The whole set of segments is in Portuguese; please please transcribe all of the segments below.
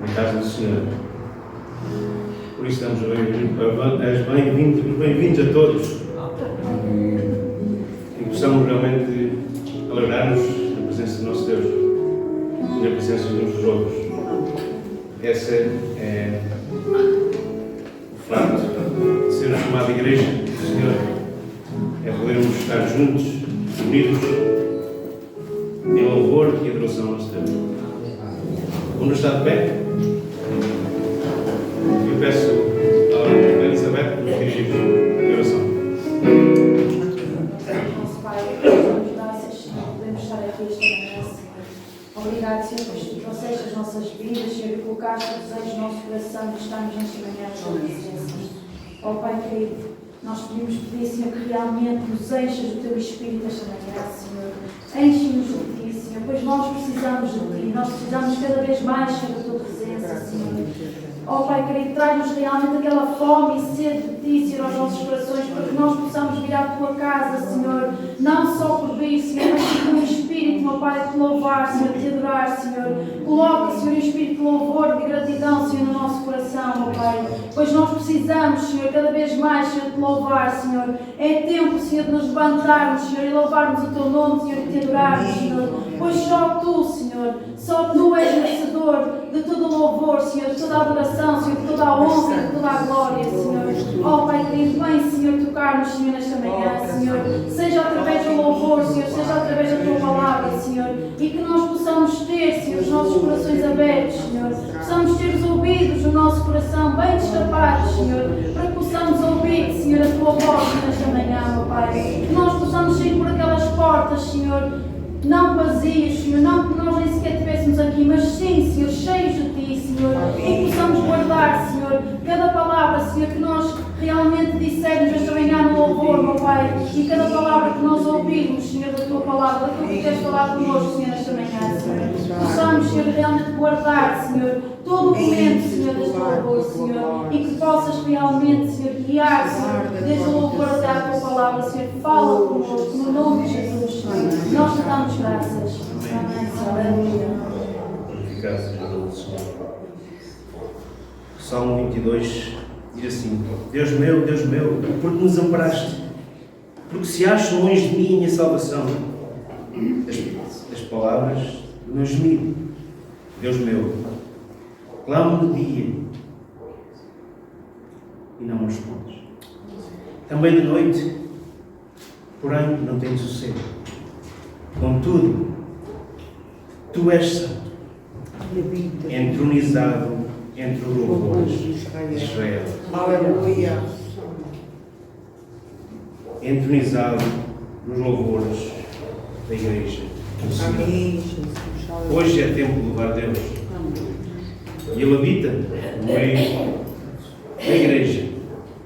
na casa do Senhor. Por isso damos os bem-vindos a todos. E possamos realmente alegrar-nos na presença do nosso Deus e na presença de uns dos outros. Esse é o facto de sermos chamada Igreja do Senhor. É podermos estar juntos, unidos, em louvor e adoração ao nosso Deus. Vamos estar de pé? Eu peço à Elizabeth que nos dirija em oração. Nosso Pai, damos graças, Senhor, podemos estar aqui esta manhã, Senhor. Obrigado, Senhor, por tu trouxeste as nossas vidas, Senhor, e colocaste o desejo no nosso coração de estarmos nesta manhã na tua presença. Ó Pai querido, nós pedimos pedir, Senhor, que realmente nos enchas do teu Espírito esta manhã, Senhor. Enche-nos de ti, Senhor, pois nós precisamos de ti, nós precisamos cada vez mais, Senhor, da tua presença, Senhor. Ó Pai querido, traz-nos realmente aquela fome e sede de ti, Senhor, aos nossos corações, para que nós possamos vir à tua casa, Senhor, não só por vir, Senhor, mas com o Espírito, meu Pai, de te louvar, Senhor, de te adorar, Senhor. Coloca, Senhor, o Espírito de louvor, de gratidão, Senhor, no nosso coração, meu Pai, pois nós precisamos, Senhor, cada vez mais, Senhor, de te louvar, Senhor. É tempo, Senhor, de nos levantarmos, Senhor, e louvarmos o teu nome, Senhor, e te adorarmos, Senhor, pois só tu, Senhor, só tu és merecedor de todo o louvor, Senhor, de toda a adoração, Senhor, de toda a honra, de toda a glória, Senhor. Ó Pai querido, vem, Senhor, tocar-nos, Senhor, nesta manhã, Senhor, seja através do louvor, Senhor, seja através da tua palavra, Senhor, e que nós possamos ter, Senhor, os nossos corações abertos, Senhor, possamos ter os ouvidos do nosso coração bem destapados, Senhor, para que possamos ouvir, Senhor, a tua voz nesta manhã, meu Pai, que nós possamos sair por aquelas portas, Senhor, não vazios, Senhor, não que nós nem sequer estivéssemos aqui, mas sim, Senhor, cheios de ti, Senhor, e que possamos guardar, Senhor, cada palavra, Senhor, que nós realmente dissermos esta manhã no louvor, meu Pai, e cada palavra que nós ouvirmos, Senhor, da tua palavra, daquilo que queres falar connosco, Senhor, nesta manhã, Senhor, possamos, Senhor, realmente guardar, Senhor, todo o momento, Senhor, deste louvor, Senhor, e que possas realmente, Senhor, guiar, Senhor, desde o louvor até à tua palavra, Senhor, fala connosco, no nome de Jesus, Senhor, nós te damos graças. Amém. Aleluia. Glorificado seja o nome do Senhor. Salmo 22 diz assim: Deus meu, porque nos amparaste, porque se acha longe de mim a salvação. As palavras do meu gemido. Deus meu, clamo no dia e não me respondes. Também de noite, porém não tenho sossego. Contudo, tu és santo, entronizado entre os louvores de Israel. Aleluia. Entronizado nos louvores da Igreja do Senhor. Amém, Jesus. Hoje é tempo de louvar a Deus. E Ele habita no meio da Igreja.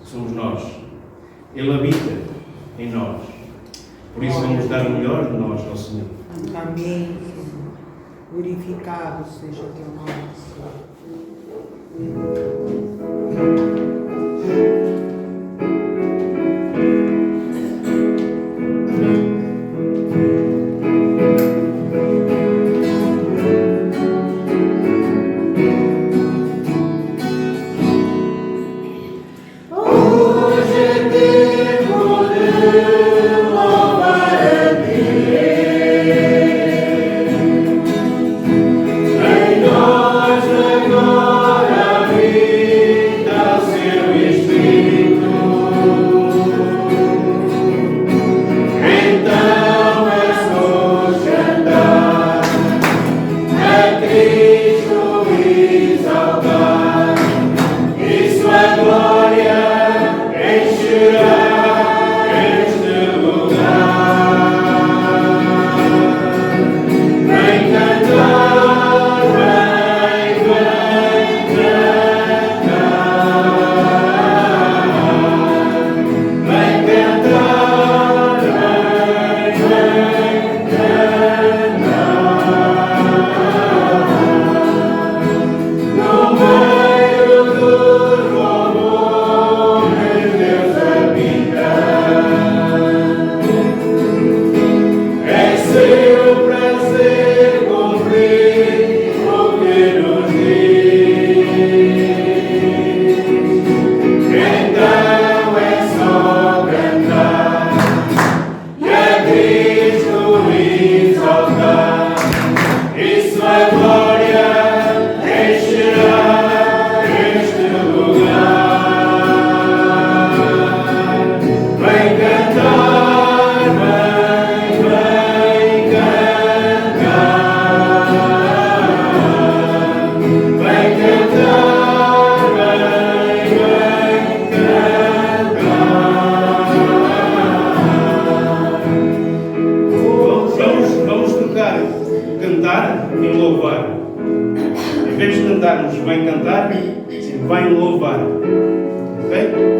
Somos nós. Ele habita em nós. Por isso vamos dar o melhor de nós ao Senhor. Amém. Glorificado seja o teu nome, Senhor. Espírito. Em vez de cantarmos, vem cantar, vem louvar. Ok?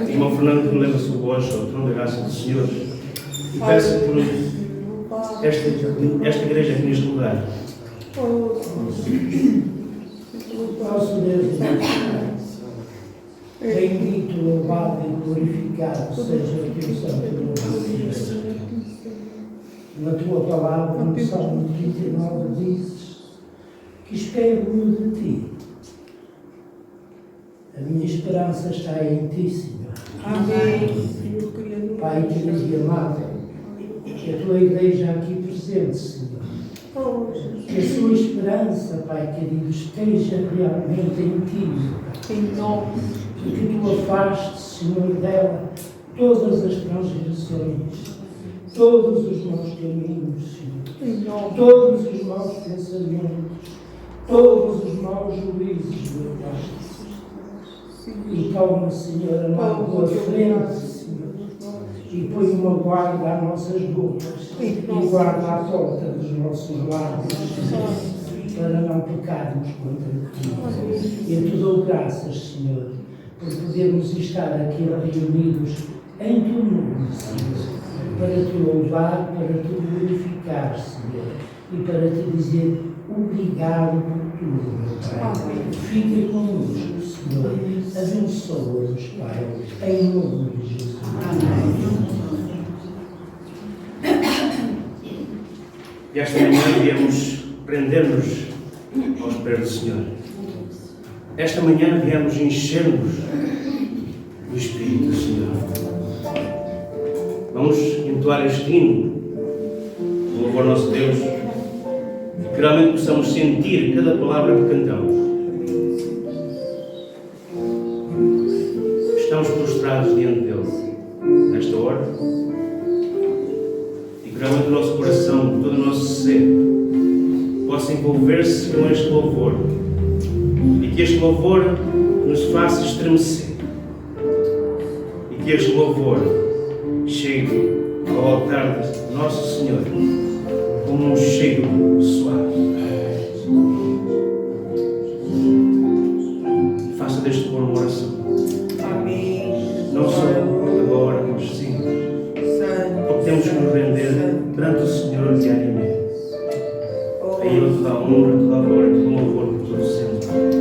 Irmão Fernando, leva-se hoje ao trono da graça do Senhor e peço por esta igreja aqui neste lugar. Nosso Deus, bendito, louvado e glorificado seja o teu santo nome. Na tua palavra, no Salmo 39, dizes que espero-me de ti. A minha esperança está em ti, Senhor. Amém. Pai querido e amado, que a tua igreja aqui presente, Senhor, que a sua esperança, Pai querido, esteja realmente em ti, Em nome. e que tu afastes, Senhor, dela todas as transgressões, todos os maus caminhos, Senhor, Em nome. todos os maus pensamentos, todos os maus juízos, meu Pai. E toma, Senhor, amado, tua frente, Senhor, e põe uma guarda às nossas bocas e guarda à porta dos nossos lábios, para não pecarmos contra ti. E eu te dou graças, Senhor, por podermos estar aqui reunidos em teu nome, Senhor, para te louvar, para te glorificar, Senhor, e para te dizer obrigado por tudo, meu Pai. Fica conosco, Senhor. Abençoa-nos, Pai, em nome de Jesus. Amém. E esta manhã viemos prender-nos aos pés do Senhor. Esta manhã viemos encher-nos do Espírito do Senhor. Vamos entoar este hino, o louvor ao nosso Deus, que realmente possamos sentir cada palavra que cantamos. Estamos prostrados diante dele nesta hora e que realmente o nosso coração, todo o nosso ser, possa envolver-se com este louvor e que este louvor nos faça estremecer e que este louvor chegue ao altar de Nosso Senhor como um cheiro suave. Faça deste louvor uma oração. Não só agora, mas sim, porque temos que nos render perante o Senhor diariamente. A Ele toda a honra, toda a glória, todo o louvor por todo o sempre.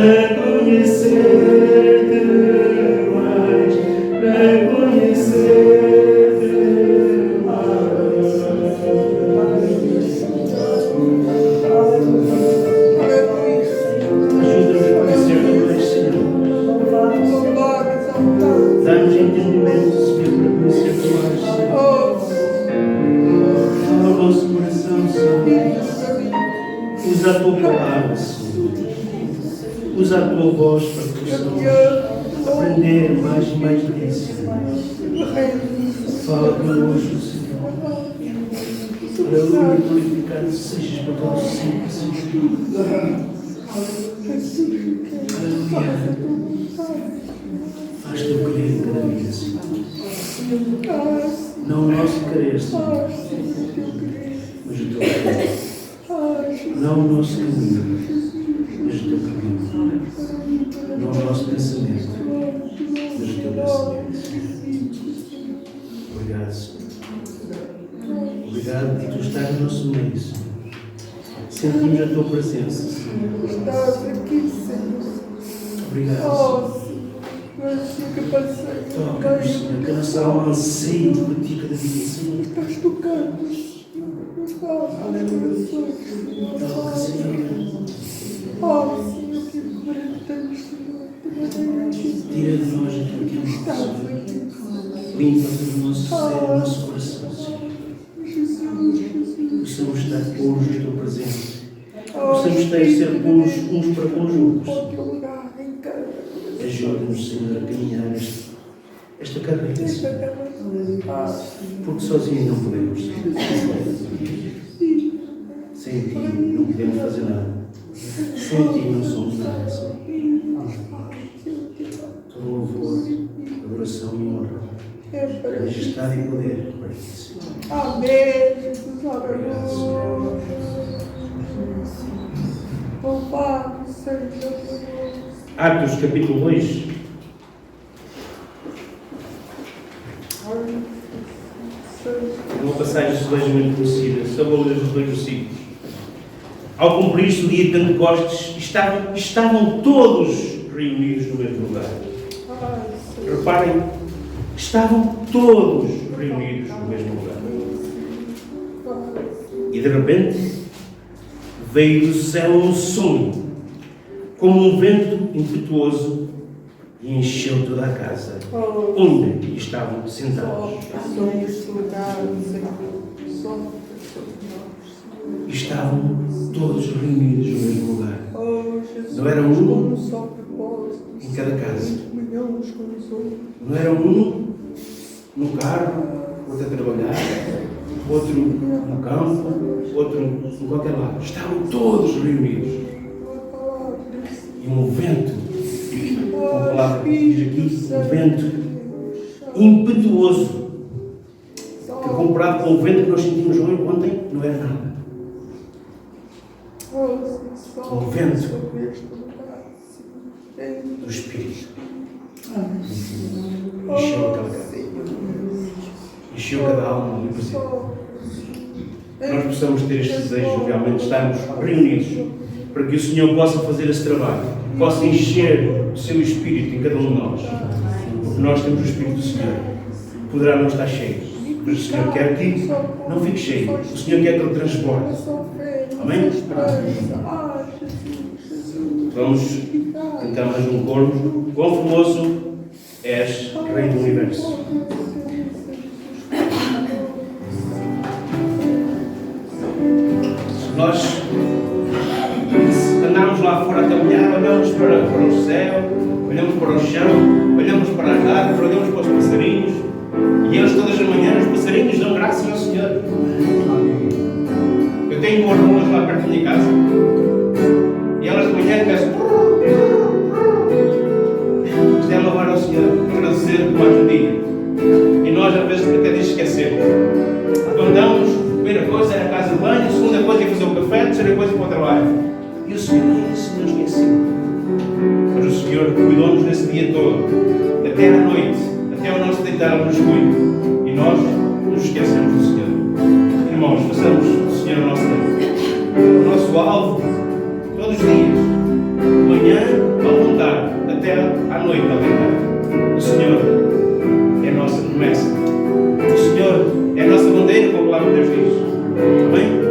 para conhecer-te mais, para conhecer-te mais. Ajuda-nos a conhecer-te mais, Senhor. Dá-nos entendimento, Senhor, para conhecer-te mais, Senhor. Fala ao nosso coração, Senhor. Usa a tua palavra, Senhor. Usa a tua voz para que possamos aprender mais e mais de ti, Senhor. Fala connosco, Senhor. Aleluia, glorificado sejas para todo sempre, Senhor. Aleluia. Faz-te o querer em cada vida, Senhor. Não o nosso querer, Senhor, mas o teu querer. Não o nosso caminho, mas o teu caminho. Não o nosso pensamento, mas o teu pensamento. Obrigado, Senhor. Obrigado por tu estar no nosso meio, Senhor. Sentimos a tua presença, Senhor. Obrigado, Senhor. Toca-nos, Senhor, que a nossa alma anseie por ti cada dia, Senhor. Toca, Senhor. Tira de nós aquilo que é mau, Senhor. Limpa-nos o nosso ser, o nosso coração, Senhor. Possamos estar puros na tua presença. Possamos ser puros uns para com os outros. Ajuda-nos, Senhor, a caminhar esta carreira, Senhor. Porque sozinhos não podemos, Senhor. Sem ti não podemos fazer nada. Sem ti não somos nada, Senhor. Todo louvor, adoração e honra, majestade e poder para ti, Senhor. Amém, Jesus, aleluia. Louvado seja Deus. Atos capítulo 2. É uma passagem de Deus muito conhecida. Só vou ler os 2 versículos. Ao cumprir-se o dia de Pentecostes, estavam todos reunidos no mesmo lugar. Reparem, estavam todos reunidos no mesmo lugar. E de repente, veio do céu um som, como um vento impetuoso, e encheu toda a casa onde estavam sentados. Estavam todos reunidos no mesmo lugar. Não era um em cada casa. Não era um no carro, outro a trabalhar, outro no campo, outro em qualquer lado. Estavam todos reunidos. E um vento, a palavra diz aqui, um vento impetuoso, que comparado com o vento que nós sentimos ontem, não era nada. Um vento do Espírito encheu aquela casa, encheu cada alma do presente. Nós possamos ter este desejo realmente de estarmos reunidos para que o Senhor possa fazer esse trabalho, possa encher o seu Espírito em cada um de nós, porque nós temos o Espírito do Senhor. Poderá não estar cheio, mas o Senhor quer que não fique cheio, o Senhor quer que ele transborde. Amém? Vamos cantar mais um coro. Quão famoso és, Rei do Universo. Nós andarmos lá fora a caminhar, olhamos para o céu, olhamos para o chão, olhamos para as árvores, olhamos para os passarinhos, e eles todas as manhãs, os passarinhos dão graças ao Senhor. Eu tenho morrolas lá perto da minha casa, e elas de manhã começam a louvar ao Senhor, agradecer por mais um dia. E nós às vezes até esquecemos. Acordamos, a primeira coisa era a casa de banho, a segunda coisa é fazer o café, a terceira coisa é para o trabalho. E o Senhor esqueceu. Mas o Senhor cuidou-nos nesse dia todo, até à noite, até o nosso deitar no escuro. E nós nos esquecemos do Senhor. Irmãos, façamos do Senhor o nosso Deus, o nosso alvo, todos os dias, de manhã até à noite, aleluia. O Senhor é a nossa promessa. O Senhor é a nossa bandeira, como a palavra de Deus diz. Amém?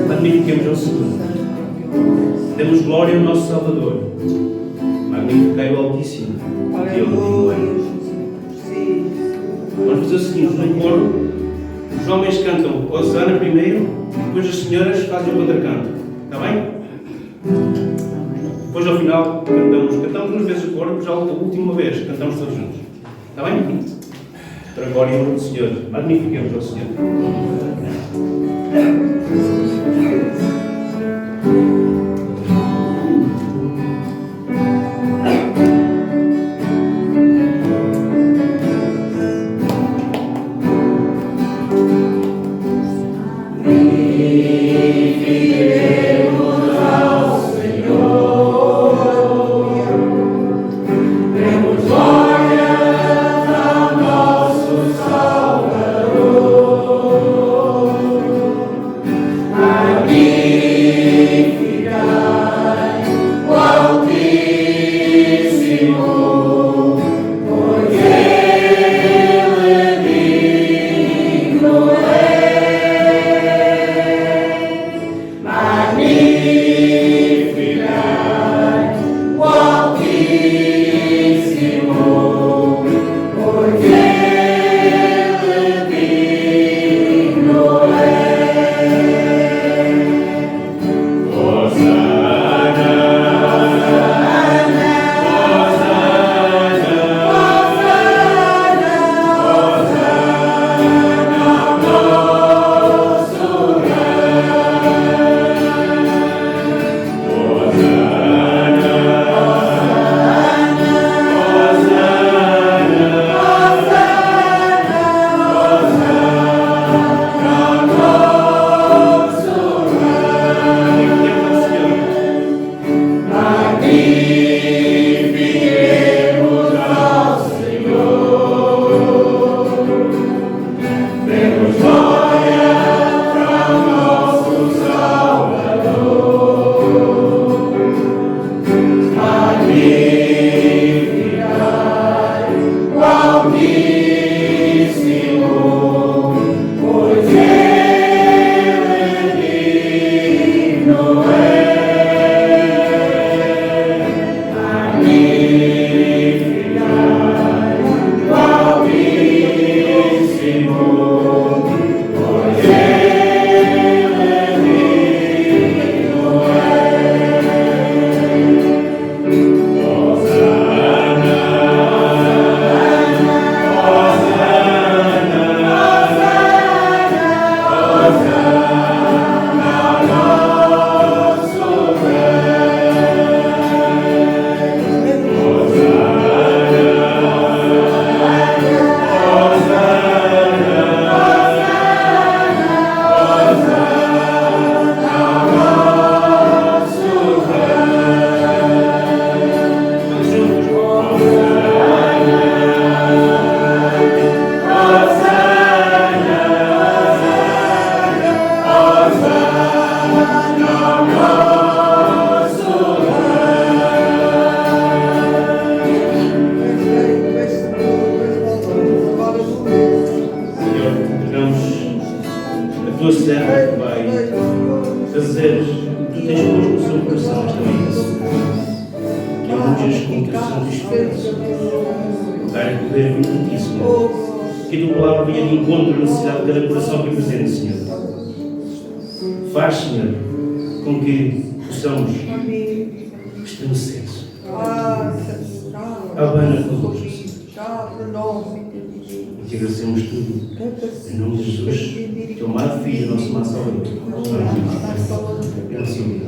Magnifiquemos ao Senhor. Demos glória ao nosso Salvador. Magnificai o Altíssimo. E Ele digno. Vamos fazer o seguinte: no coro, os homens cantam Hosana primeiro, depois as senhoras fazem o contracanto. Está bem? Depois ao final cantamos duas vezes o coro, depois a última vez cantamos todos juntos. Está bem? Para a glória do Senhor. Magnifiquemos ao Senhor. Glória ao nosso Salvador. Senhor, entregamos a tua serva, Pai, fazer o que tu tens posto no seu coração esta manhã, que ele unges com o teu Santo Espírito, dar poder muito de ti, Senhor, que a tua palavra venha de encontro à necessidade de cada coração aqui presente, Senhor. Faz, Senhor, com que possamos estremecer, abana convosco, Senhor. E te agradecemos tudo, em nome de Jesus, teu amado Filho, nosso amado Salvador. Graças a Deus.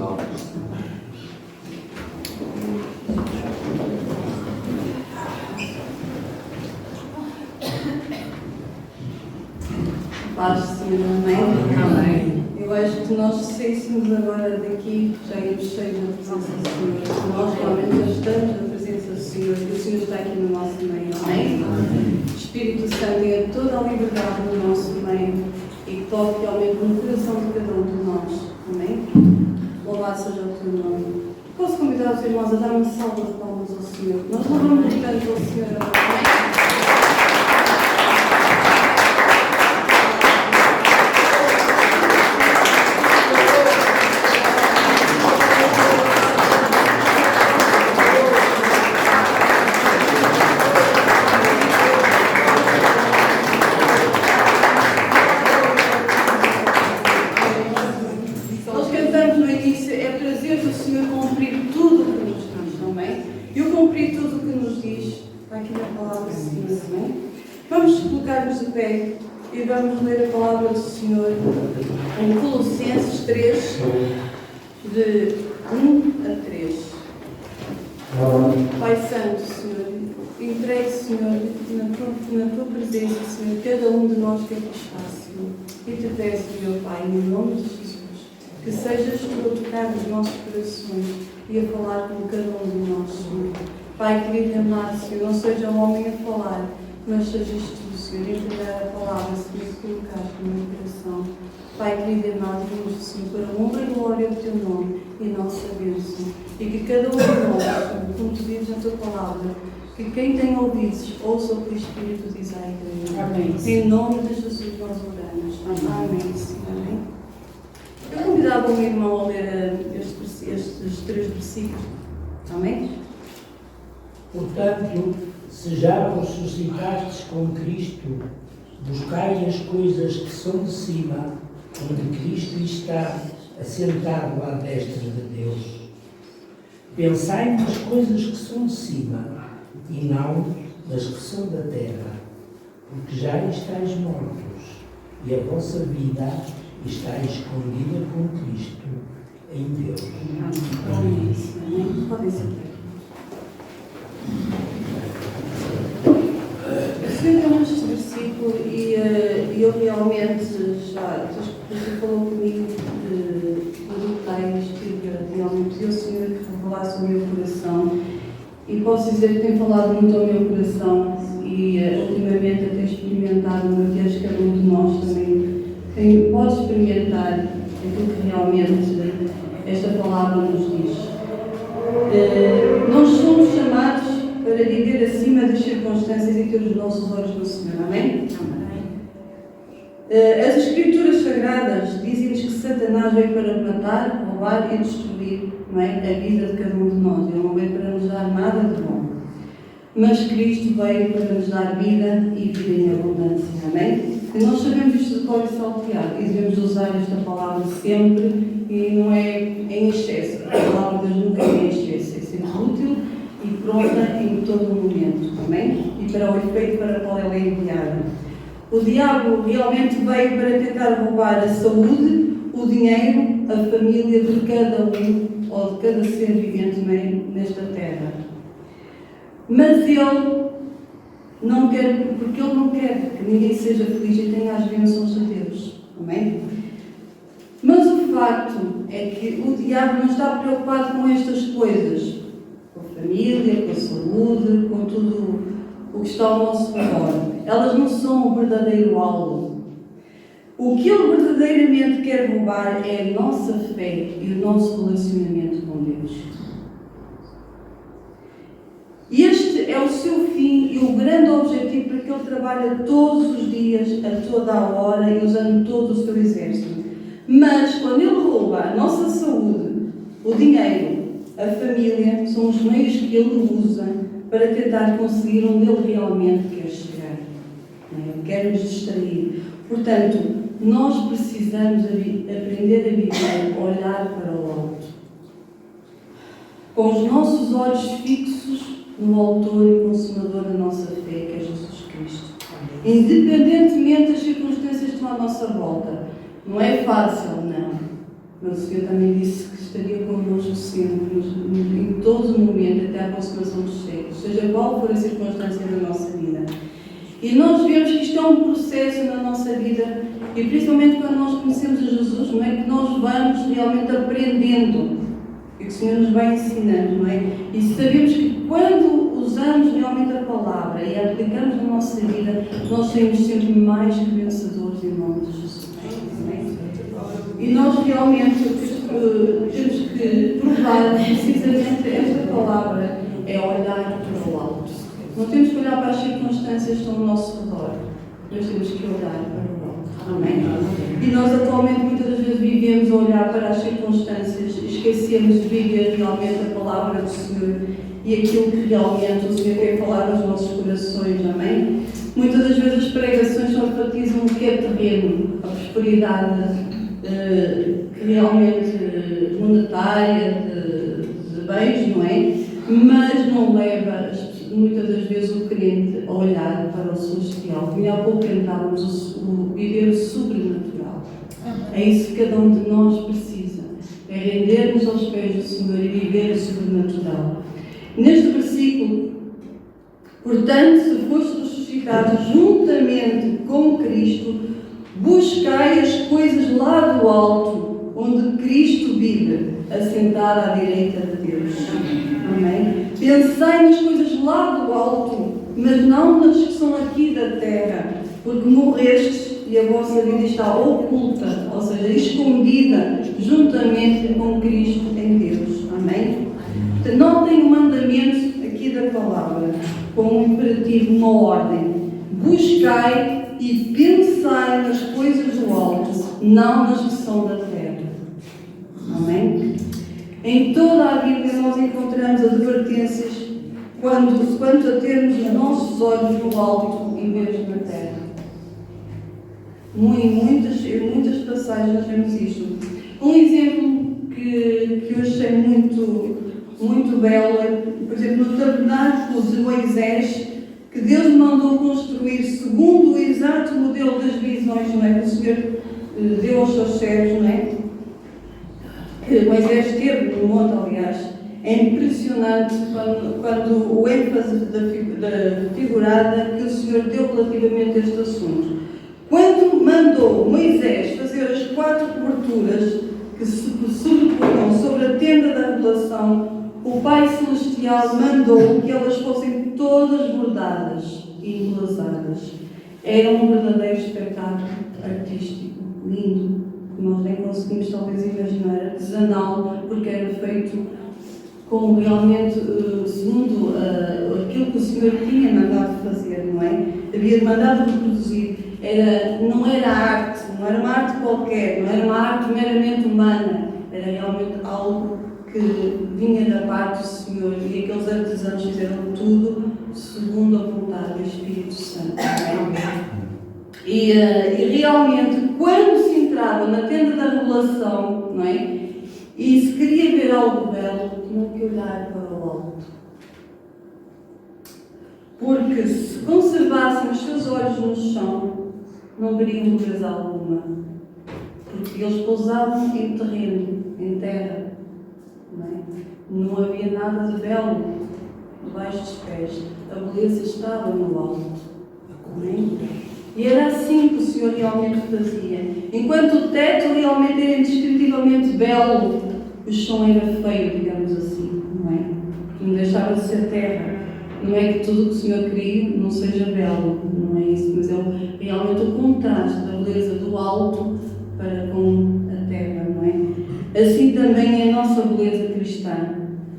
Paz, Senhor, amém. Eu acho que nós saíssemos agora daqui, já íamos cheios da presença do Senhor. Nós realmente já estamos na presença do Senhor e o Senhor está aqui no nosso meio, amém? Espírito Santo, tenha toda a liberdade no nosso meio e que toque realmente no coração de cada um de nós, amém? Louvado seja o teu nome. Posso convidar os irmãos a dar uma salva de palmas ao Senhor? Nós louvamos tanto ao Senhor agora, amém? E vamos ler a palavra do Senhor em Colossenses 3, de 1 a 3. Pai Santo, Senhor, entregue, Senhor, na tua presença, Senhor, cada um de nós que aqui está, Senhor. E te peço, meu Pai, em nome de Jesus, que sejas tu a tocar os nossos corações e a falar com cada um de nós, Senhor. Pai querido e amado, Senhor, não seja o homem a falar, mas sejas tu, Senhor, entregar a palavra, Senhor, que colocaste no meu coração. Pai querido e amado, pedimos, Senhor, para a honra e glória do teu nome e nossa bênção. E que cada um de nós, Senhor, como tu dizes na tua palavra, que quem tem ouvidos, ouça o que o Espírito diz à igreja. Amém. Em nome de Jesus nós oramos. Amém, Senhor. Amém. Eu convidava o meu irmão a ler estes 3 versículos. Amém? Portanto, se já ressuscitastes com Cristo, buscai as coisas que são de cima, onde Cristo está assentado à destra de Deus. Pensai nas coisas que são de cima, e não nas que são da terra, porque já estáis mortos, e a vossa vida está escondida com Cristo em Deus. Amém. Amém. Podem ser. O Senhor tem este versículo e eu realmente já, você falou comigo de detalhes que realmente pediu o Senhor que revelasse o meu coração e posso dizer que tem falado muito ao meu coração e ultimamente eu tenho experimentado uma vez cada um de nós também pode experimentar aquilo que realmente esta palavra nos diz. Nós somos chamados para viver acima das circunstâncias e ter os nossos olhos no Senhor. Amém? As Escrituras Sagradas dizem-nos que Satanás veio para matar, roubar e destruir, não é? A vida de cada um de nós. Ele não veio para nos dar nada de bom. Mas Cristo veio para nos dar vida e vida em abundância. Amém? E nós sabemos isto de cor e salteado e devemos usar esta palavra sempre e não é em excesso. A palavra de Deus nunca é em excesso. É sempre útil e pronta em todo o momento. Amém? E para o efeito para o qual ela é enviada. O diabo realmente veio para tentar roubar a saúde, o dinheiro, a família de cada um ou de cada ser vivente nesta terra. Mas ele não quer, porque ele não quer que ninguém seja feliz e tenha as bênçãos de Deus. Amém? Mas o facto é que o diabo não está preocupado com estas coisas. Com a família, com a saúde, com tudo o que está ao nosso redor. Elas não são o verdadeiro alvo. O que Ele verdadeiramente quer roubar é a nossa fé e o nosso relacionamento com Deus. Este é o seu fim e o grande objetivo para que Ele trabalha todos os dias, a toda a hora e usando todo o seu exército. Mas quando Ele rouba a nossa saúde, o dinheiro, a família, são os meios que Ele usa para tentar conseguir onde Ele realmente quer chegar. Ele quer nos distrair. Portanto, nós precisamos aprender a viver, olhar para o alto. Com os nossos olhos fixos no autor e consumador da nossa fé, que é Jesus Cristo. Independentemente das circunstâncias que estão à nossa volta. Não é fácil, não. Mas o Senhor também disse que estaria connosco sempre, em todo o momento, até à consumação dos séculos, seja qual for a circunstância da nossa vida. E nós vemos que isto é um processo na nossa vida, e principalmente quando nós conhecemos a Jesus, não é que nós vamos realmente aprendendo, e que o Senhor nos vai ensinando, não é? E sabemos que quando usamos realmente a palavra e a aplicamos na nossa vida, nós seremos sempre mais que vencedores em nome de Jesus. E nós realmente temos que provar precisamente esta palavra, é olhar para o alto. Não temos que olhar para as circunstâncias que estão ao nosso redor, nós temos que olhar para o alto. Amém? E nós atualmente muitas das vezes vivemos a olhar para as circunstâncias e esquecemos de viver realmente a palavra do Senhor e aquilo que realmente o Senhor quer falar aos nossos corações. Amém? Muitas das vezes as pregações só enfatizam o que é terreno, a prosperidade realmente monetária, de bens, não é? Mas não leva muitas das vezes o crente a olhar para o celestial. Como há pouco cantávamos, o viver o sobrenatural. É isso que cada um de nós precisa. É rendermos aos pés do Senhor e viver o sobrenatural. Neste versículo, portanto, se foste ressuscitado juntamente com Cristo, buscai as coisas lá do alto, onde Cristo vive, assentado à direita de Deus. Amém? Pensai nas coisas lá do alto, mas não nas que são aqui da terra, porque morrestes e a vossa vida está oculta, ou seja, escondida, juntamente com Cristo em Deus. Amém? Portanto, notem o mandamento aqui da palavra, com um imperativo, uma ordem. Buscai e pensai nas coisas do alto, não nas que são da terra. Amém? Em toda a Bíblia nós encontramos advertências quanto a termos os nossos olhos no alto em vez de na terra. Em muitas passagens nós vemos isto. Um exemplo que eu achei muito belo é, por exemplo, no tabernáculo de Moisés, que Deus mandou construir segundo o exato modelo das visões, não é? Que o Senhor deu aos seus servos, não é? Que Moisés teve no monte, aliás. É impressionante quando o ênfase da figurada que o Senhor deu relativamente a este assunto. Quando mandou Moisés fazer as 4 coberturas que se sobrepunham sobre a tenda da revelação, o Pai Celestial mandou que elas fossem todas bordadas e embelezadas. Era um verdadeiro espetáculo artístico, lindo, que nós nem conseguimos talvez imaginar, artesanal, porque era feito como realmente, segundo aquilo que o Senhor tinha mandado fazer, não é? Havia mandado reproduzir. Não era arte, não era uma arte qualquer, não era uma arte meramente humana, era realmente algo que vinha da parte do Senhor, e aqueles artesãos fizeram tudo segundo a vontade do Espírito Santo. E realmente, quando se entrava na tenda da revelação, não é? E se queria ver algo belo, tinha que olhar para o alto. Porque se conservassem os seus olhos no chão, não veriam beleza alguma. Porque eles pousavam em terreno, em terra. Não havia nada de belo debaixo dos pés. A beleza estava no alto. Amém? E era assim que o Senhor realmente fazia. Enquanto o teto realmente era indescritivelmente belo, o chão era feio, digamos assim, não é? Porque não deixava de ser terra. Não é que tudo que o Senhor cria não seja belo, não é isso, mas é realmente o contraste da beleza do alto para com a terra, não é? Assim também é a nossa beleza cristã,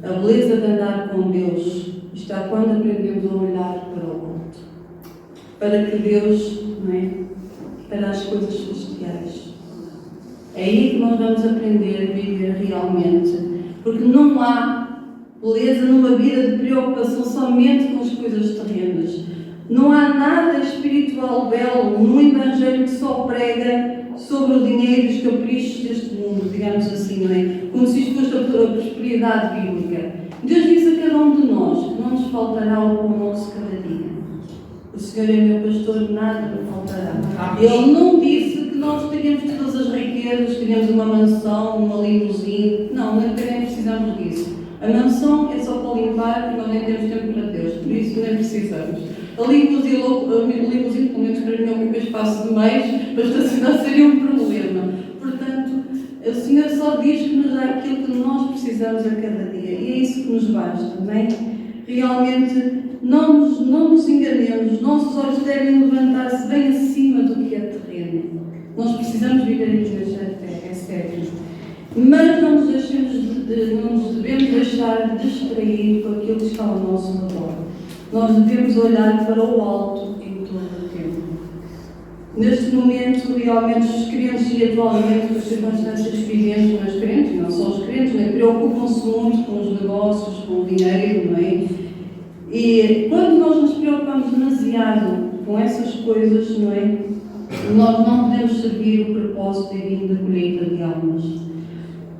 a beleza de andar com Deus, está quando aprendemos a olhar para o alto, para que Deus, não é? Para as coisas celestiais. É aí que nós vamos aprender a viver realmente, porque não há beleza numa vida de preocupação somente com as coisas terrenas. Não há nada espiritual belo num Evangelho que só prega sobre o dinheiro e os caprichos deste mundo, digamos assim, não é? Como se isto fosse a prosperidade bíblica. Deus diz a cada um de nós que não nos faltará o pão nosso cada dia. O Senhor é meu pastor, nada me faltará. Ele não disse que nós teríamos todas as riquezas, teríamos uma mansão, uma limusine. Não, nem precisamos disso. A mansão é só para limpar e nós nem temos tempo para Deus, por isso nem precisamos. A limusine, pelo menos para mim, ocupa espaço demais, para estacionar seria um problema. Portanto, o Senhor só diz que nos dá aquilo que nós precisamos a cada dia e é isso que nos basta, não é? Realmente, não nos enganemos, os nossos olhos devem levantar-se bem acima do que é terreno. Nós precisamos viver aqui nesta terra, é sério. Mas não nos devemos deixar distrair com aquilo que está ao nosso redor. Nós devemos olhar para o alto em todo o tempo. Neste momento, realmente, os crentes e atualmente, com as circunstâncias que vivemos, mas crentes, não só os crentes, né, preocupam-se muito com os negócios, com o dinheiro, não é? E quando nós nos preocupamos demasiado com essas coisas, não é? Nós não podemos servir o propósito divino da colheita de almas.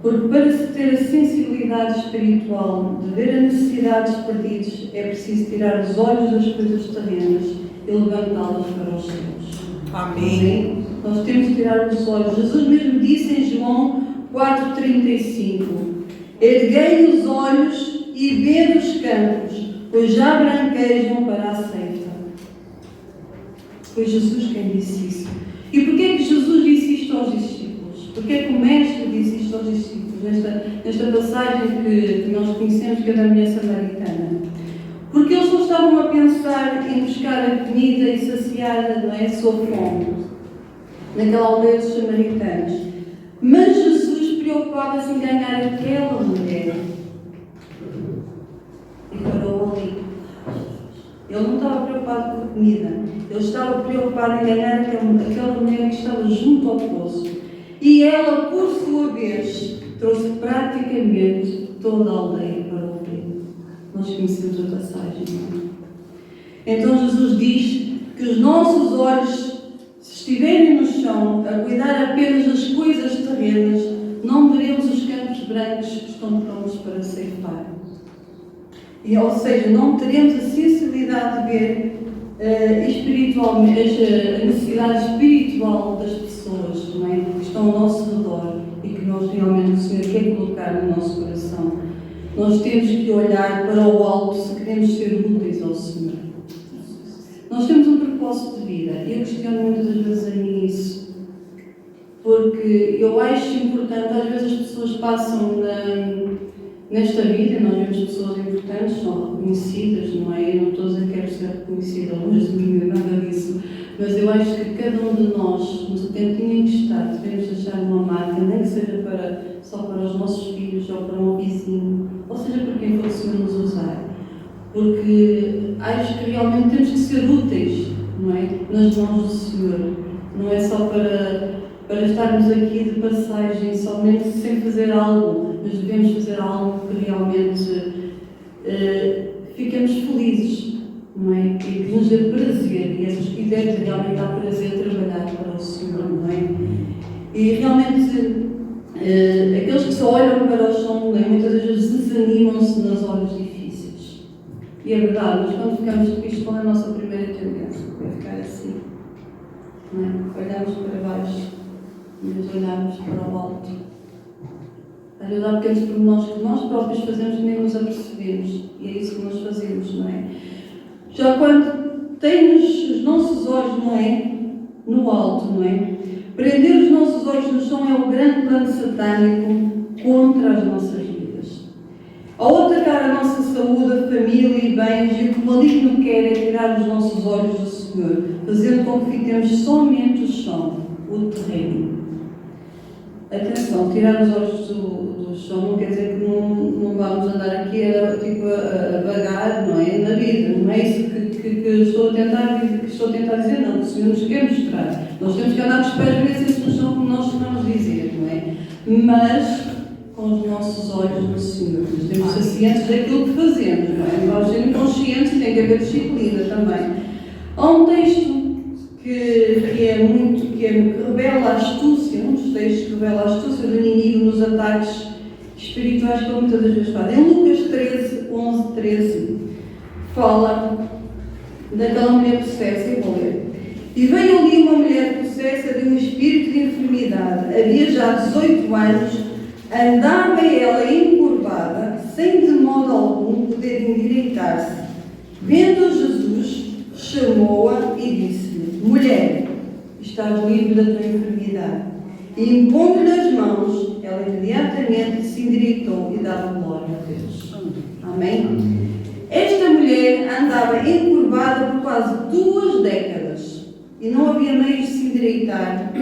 Porque para se ter a sensibilidade espiritual de ver a necessidade dos perdidos, é preciso tirar os olhos das coisas terrenas e levantá-las para os céus. Amém. Nós temos que tirar os olhos. Jesus mesmo disse em João 4,35: erguei os olhos e vede os campos, pois já branquejam para a ceifa. Foi Jesus quem disse isso. E porquê é que Jesus disse isto aos discípulos? Porquê é que o Mestre disse isto aos discípulos? Nesta passagem que nós conhecemos, que é da mulher samaritana. Porque eles não estavam a pensar em buscar a comida e saciar, não é, a sua fome, naquela aldeia dos samaritanos. Mas Jesus preocupava-se em ganhar aquela mulher. E parou ali. Ele não estava preocupado com a comida. Ele estava preocupado em ganhar aquela mulher que estava junto ao poço. E ela, por sua vez, trouxe praticamente toda a aldeia para o rio. Nós conhecemos a passagem, não é? Então Jesus diz que os nossos olhos, se estiverem no chão, a cuidar apenas das coisas terrenas, não veremos os campos brancos que estão prontos para ceifar. Ou seja, não teremos a sensibilidade de ver espiritualmente, a necessidade espiritual das pessoas, não é? Que estão ao nosso redor e que nós realmente, o Senhor quer colocar no nosso coração. Nós temos que olhar para o alto se queremos ser úteis ao Senhor. Nós temos um propósito de vida e eu questiono muitas vezes a mim isso, porque eu acho importante, às vezes as pessoas passam nesta vida, nós vemos pessoas importantes, são reconhecidas, não é? Eu não estou a dizer que quero ser reconhecida longe de mim, nada disso, mas eu acho que cada um de nós, no tempo em que está, devemos deixar uma marca, nem que seja só para os nossos filhos ou para um vizinho, ou seja, para quem for o Senhor nos usar. Porque acho que realmente temos que ser úteis, não é? Nas mãos do Senhor. Não é só para estarmos aqui de passagem, somente sem fazer algo, mas devemos fazer algo que realmente fiquemos felizes, não é? E que nos dê prazer, e deve realmente dar prazer trabalhar para o Senhor, não é? E realmente, aqueles que só olham para o chão, muitas vezes desanimam-se nas horas difíceis. E é verdade, mas quando ficamos tristes, qual é a nossa primeira tendência? É ficar assim, não é? Olhamos para baixo, mas olharmos para o alto. Às vezes há pequenos pormenores que nós próprios fazemos que nem nos apercebemos. E é isso que nós fazemos, não é? Já quando temos os nossos olhos, não é? No alto, não é? Prender os nossos olhos no chão é o grande plano satânico contra as nossas vidas. Ao atacar a nossa saúde, a família e bens, e o que o maligno quer é tirar os nossos olhos do Senhor, fazendo com que fiquemos somente o chão, o terreno. Atenção, tirar os olhos do chão não quer dizer que não vamos andar aqui a vagar, não é? Na vida, não é isso que eu estou a tentar dizer, não, que o Senhor nos quer mostrar. Nós temos que andar com os pés vencidos no chão, como nós costumamos dizer, não é? Mas com os nossos olhos no Senhor. Nós temos que ser cientes daquilo que fazemos, não é? Nós sermos conscientes, tem que haver disciplina também. Há um texto que revela a astúcia, um dos textos que revela a astúcia do inimigo nos ataques espirituais que ele muitas das vezes faz. Em Lucas 13, 11, 13, fala daquela mulher possessa, e vou ler. E veio ali uma mulher possessa de um espírito de enfermidade, havia já 18 anos, andava ela encurvada, sem de modo algum poder endireitar-se. Vendo Jesus, chamou-a e disse-lhe: mulher, estás livre da tua enfermidade. E impondo-lhe as mãos, ela imediatamente se endireitou e dava glória a Deus. Amém? Esta mulher andava encurvada por quase 2 décadas e não havia meios de se endireitar,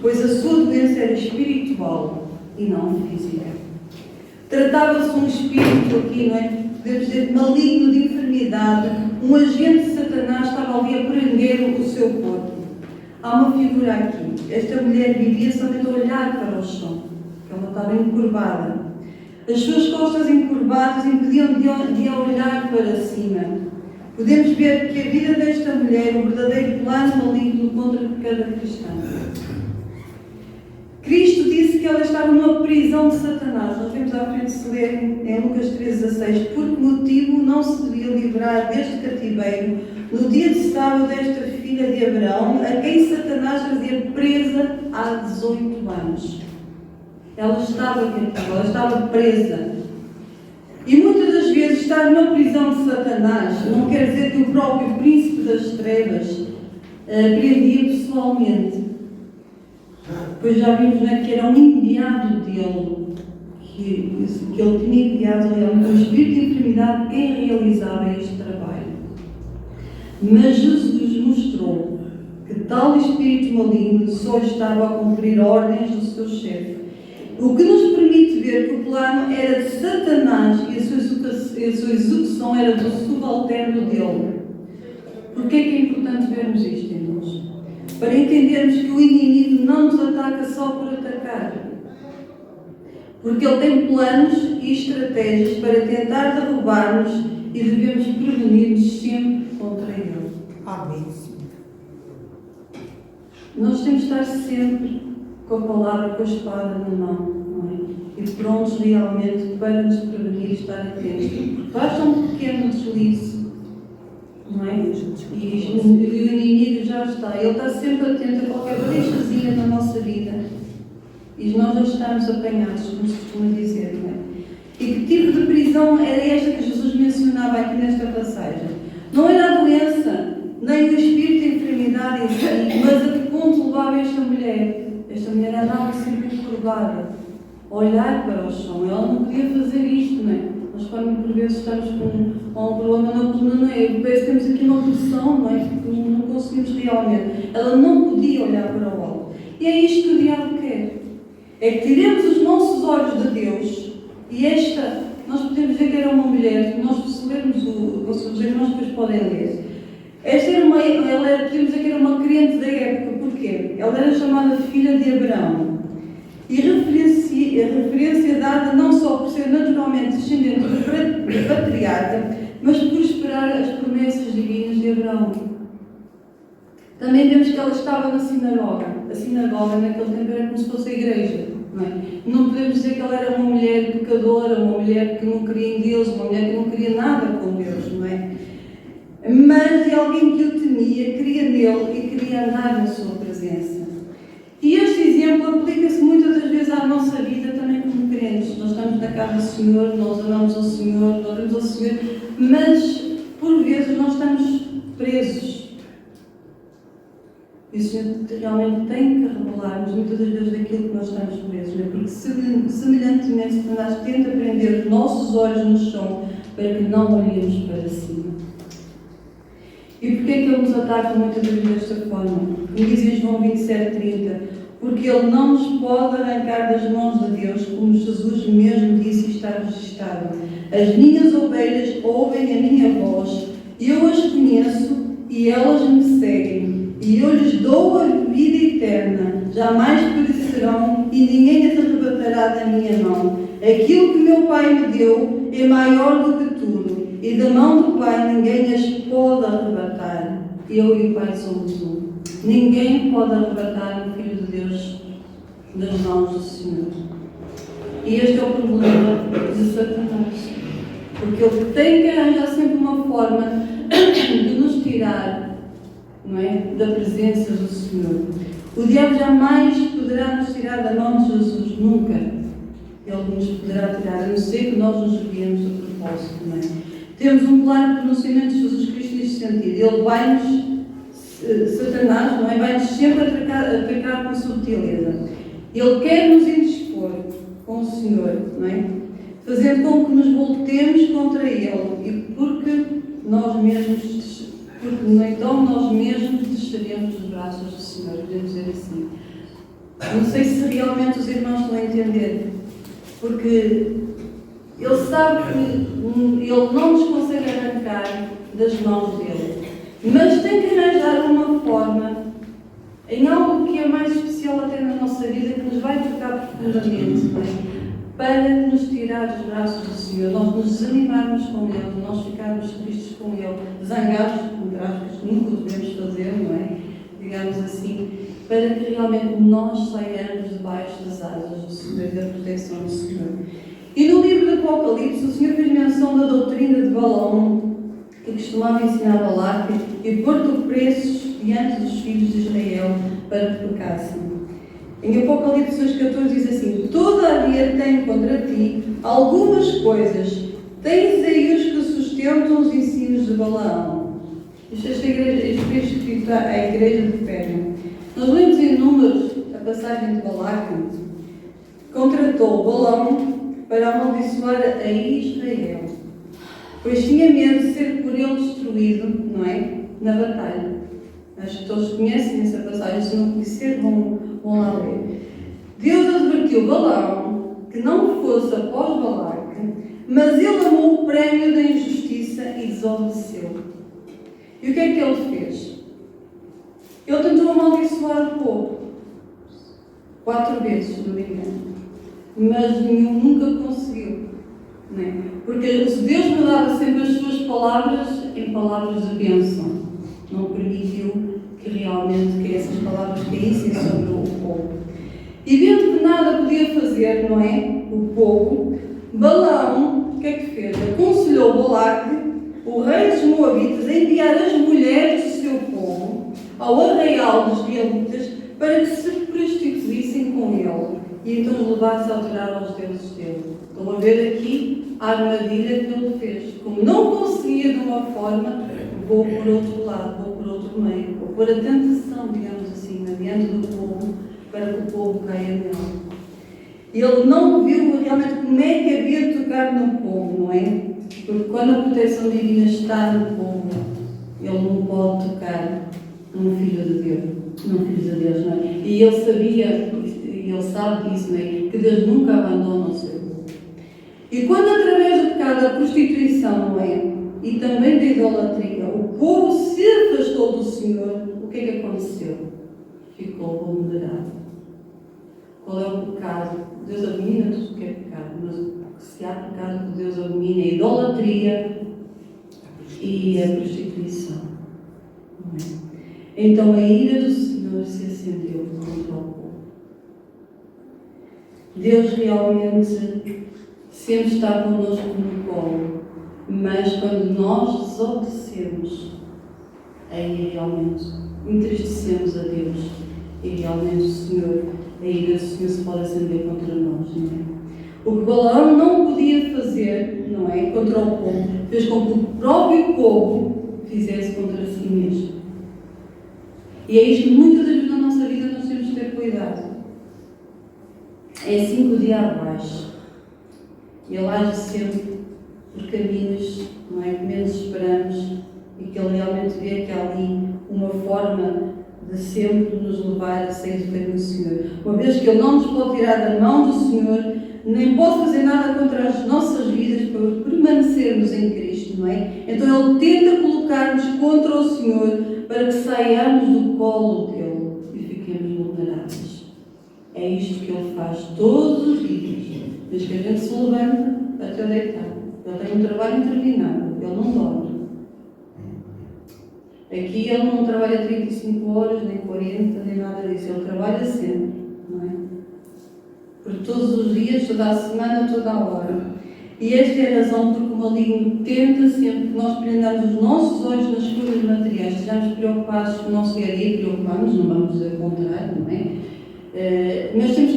pois a sua doença era espiritual e não física. Tratava-se de um espírito aqui, não é? Podemos dizer, maligno, de enfermidade. Um agente de Satanás estava ali a prender o seu corpo. Há uma figura aqui. Esta mulher vivia somente a olhar para o chão, porque ela estava encurvada. As suas costas encurvadas impediam de a olhar para cima. Podemos ver que a vida desta mulher é um verdadeiro plano maligno contra cada cristão. Cristo disse que ela estava numa prisão de Satanás. Nós vemos à frente se ler em Lucas 13,16. Por que motivo não se devia livrar deste cativeiro no dia de sábado desta filha de Abraão, a quem Satanás fazia presa há 18 anos. Ela estava cativa, ela estava presa. E muitas das vezes estar numa prisão de Satanás não quer dizer que o próprio príncipe das trevas prendia pessoalmente. Pois já vimos, né, que era um enviado dele, que ele tinha enviado realmente um espírito de enfermidade quem realizava este trabalho. Mas Jesus mostrou que tal espírito maligno só estava a cumprir ordens do seu chefe. O que nos permite ver que o plano era de Satanás e a sua execução era do subalterno dele. Porquê é importante vermos isto, irmãos? Para entendermos que o inimigo não nos ataca só por atacar. Porque ele tem planos e estratégias para tentar derrubar-nos e devemos prevenir-nos sempre contra ele. Amém. Nós temos de estar sempre com a palavra, com a espada na mão, não é? E prontos realmente para nos prevenir e estar atentos. Porque basta um pequeno deslize, não é? E o inimigo já está. Ele está sempre atento a qualquer brechazinha na nossa vida. E nós já estamos apanhados, como se costuma dizer, não é? E que tipo de prisão era esta que Jesus mencionava aqui nesta passagem? Não era a doença, nem o espírito de enfermidade em si, mas a que ponto levava esta mulher? Esta mulher andava sempre encurvada, a olhar para o chão. Ela não podia fazer isto, não é? Nós, quando por vezes estamos com um problema na coluna, parece que temos aqui uma pressão, não é? Porque não conseguimos realmente. Ela não podia olhar para o alto. E é isto que o diabo quer. É que tiremos os nossos olhos de Deus. E esta, nós podemos dizer que era uma mulher, nós se lermos os irmãos depois podem ler. Esta era podemos dizer que era uma crente da época. Porquê? Ela era chamada filha de Abraão. E a referência dada não só por ser naturalmente descendente do patriarca, mas por esperar as promessas divinas de Abraão. Também vemos que ela estava na sinagoga. A sinagoga naquele tempo era como se fosse a igreja. Não é? Não podemos dizer que ela era uma mulher pecadora, uma mulher que não queria em Deus, uma mulher que não queria nada com Deus, não é? Mas de alguém que o temia, queria nele e queria andar na sua presença. E este exemplo aplica-se muitas das vezes à nossa vida também como crentes. Nós estamos na casa do Senhor, nós amamos ao Senhor, nós amamos ao Senhor, mas por vezes nós estamos presos. E se Senhor realmente tem que revelar-nos muitas das vezes daquilo que nós estamos presos, não é? Porque semelhantemente Satanás tenta prender os nossos olhos no chão para que não olhemos para cima. E porquê é que ele nos ataca muitas vezes desta forma? Como diz em João 27:30, porque ele não nos pode arrancar das mãos de Deus, como Jesus mesmo disse e está registado. As minhas ovelhas ouvem a minha voz, eu as conheço e elas me seguem. E eu lhes dou a vida eterna, jamais perecerão e ninguém as arrebatará da minha mão. Aquilo que meu Pai me deu é maior do que tudo, e da mão do Pai ninguém as pode arrebatar. Eu e o Pai somos um. Ninguém pode arrebatar o Filho de Deus das mãos do Senhor. E este é o problema de Satanás. Porque ele tem que arranjar sempre uma forma de nos tirar, não é, da presença do Senhor. O diabo jamais poderá nos tirar da mão de Jesus, nunca. Ele nos poderá tirar, a não ser que nós nos desviemos do propósito, não é? Temos um claro pronunciamento de Jesus Cristo neste sentido. Ele vai-nos, Satanás, não é? Vai-nos sempre atacar com subtileza. Ele quer nos indispor com o Senhor, não é? Fazendo com que nos voltemos contra Ele. E porque então nós mesmos desceremos dos braços do Senhor, podemos dizer assim. Não sei se realmente os irmãos estão a entender, porque Ele sabe que Ele não nos consegue arrancar das mãos dele, mas tem que arranjar uma forma, em algo que é mais especial até na nossa vida, que nos vai tocar profundamente, não é? Para nos tirar dos braços do Senhor, nós nos desanimarmos com Ele, nós ficarmos tristes com Ele, zangados, entre aspas, nunca o devemos fazer, não é? Digamos assim, para que realmente nós saiamos debaixo das asas do Senhor e da proteção do Senhor. E no livro do Apocalipse, o Senhor fez menção da doutrina de Balaão, que costumava ensinar Balaque e pôr preços diante dos filhos de Israel para que pecassem. Em Apocalipse 2,14 diz assim: todavia tenho contra ti algumas coisas, tens aí os que sustentam os ensinos de Balaão. Isto foi escrito à igreja de Pérgamo. Nós lemos em Números a passagem de Balaque, contratou Balaão para amaldiçoar a Israel, pois tinha medo de ser por ele destruído, não é? Na batalha. Acho que todos conhecem essa passagem, se não conhecer, vão lá ler. Deus advertiu Balaão que não fosse após Balaque, mas ele amou o prémio da injustiça e desobedeceu. E o que é que ele fez? Ele tentou amaldiçoar o povo 4 vezes, se não me engano, mas nenhum nunca conseguiu, não é? Porque Deus mudava sempre as suas palavras em palavras de bênção, não permitiu que realmente essas palavras caíssem sobre o povo. E vendo que nada podia fazer, não é? O povo, Balaão, o que é que fez? Aconselhou Balaque, o rei dos Moabitas, a enviar as mulheres do seu povo ao arraial dos israelitas para que se prostituíssem com ele e então os levasse a adorar aos deuses dele. Estão a ver aqui a armadilha que ele fez. Como não conseguia de uma forma, vou por outro lado, vou por outro meio, vou por a tentação, digamos assim, adiante do povo, para que o povo caia nele. Ele não viu realmente como é que havia de tocar no povo, não é? Porque quando a proteção divina está no povo, ele não pode tocar num filho de Deus, não é? E ele sabia, e ele sabe disso, não é? Que Deus nunca abandona o seu povo. E quando através do pecado da prostituição, não é? E também da idolatria, o povo se afastou do Senhor, o que é que aconteceu? Ficou vulnerável. Qual é o pecado? Deus abomina tudo o que é pecado, mas se há pecado que Deus abomina é a idolatria e a prostituição. Não é? Então a ira do Senhor se acendeu contra o povo. Deus realmente sempre está connosco no colo, mas quando nós desobedecemos, aí realmente entristecemos a Deus e realmente o Senhor, a ira do Senhor se pode acender contra nós, não é? O que Balaão não podia fazer, não é, contra o povo, fez com que o próprio povo fizesse contra si mesmo. E é isto que muitas das vezes cuidado. É assim que o diabo age. Ele age sempre por caminhos, não é, que menos esperamos, e que ele realmente vê que há ali uma forma de sempre nos levar a sair do caminho do Senhor. Uma vez que ele não nos pode tirar da mão do Senhor, nem pode fazer nada contra as nossas vidas para permanecermos em Cristo, não é? Então ele tenta colocar-nos contra o Senhor para que saiamos do colo dele e fiquemos vulneráveis. É isto que ele faz todos os dias, desde que a gente se levanta até deitar. Ele tem um trabalho interminável, ele não dorme. Aqui ele não trabalha 35 horas, nem 40, nem nada disso. Ele trabalha sempre, não é? Por todos os dias, toda a semana, toda a hora. E esta é a razão porque o maligno tenta sempre que nós prendamos os nossos olhos nas coisas materiais, estejamos preocupados com o nosso dia a dia, preocupamos, não vamos dizer o contrário, não é? Mas temos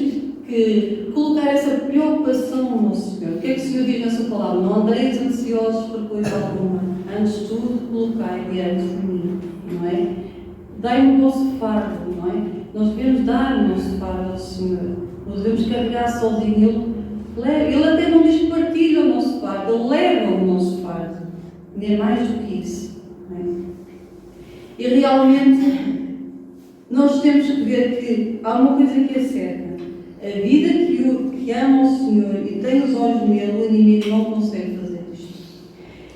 que colocar essa preocupação no Senhor. O que é que o Senhor diz na sua palavra? Não andeis ansiosos por coisa alguma, antes de tudo colocai diante de mim, não é? Dai-me o vosso fardo, não é? Nós devemos dar o nosso fardo ao Senhor, nós devemos carregar sozinho. Ele até não diz que partilha o nosso fardo, ele leva o nosso fardo, nem mais do que isso, não é? E realmente nós temos que ver que há uma coisa que é certa. A vida que ama o Senhor e tem os olhos nele, o inimigo não consegue fazer isto.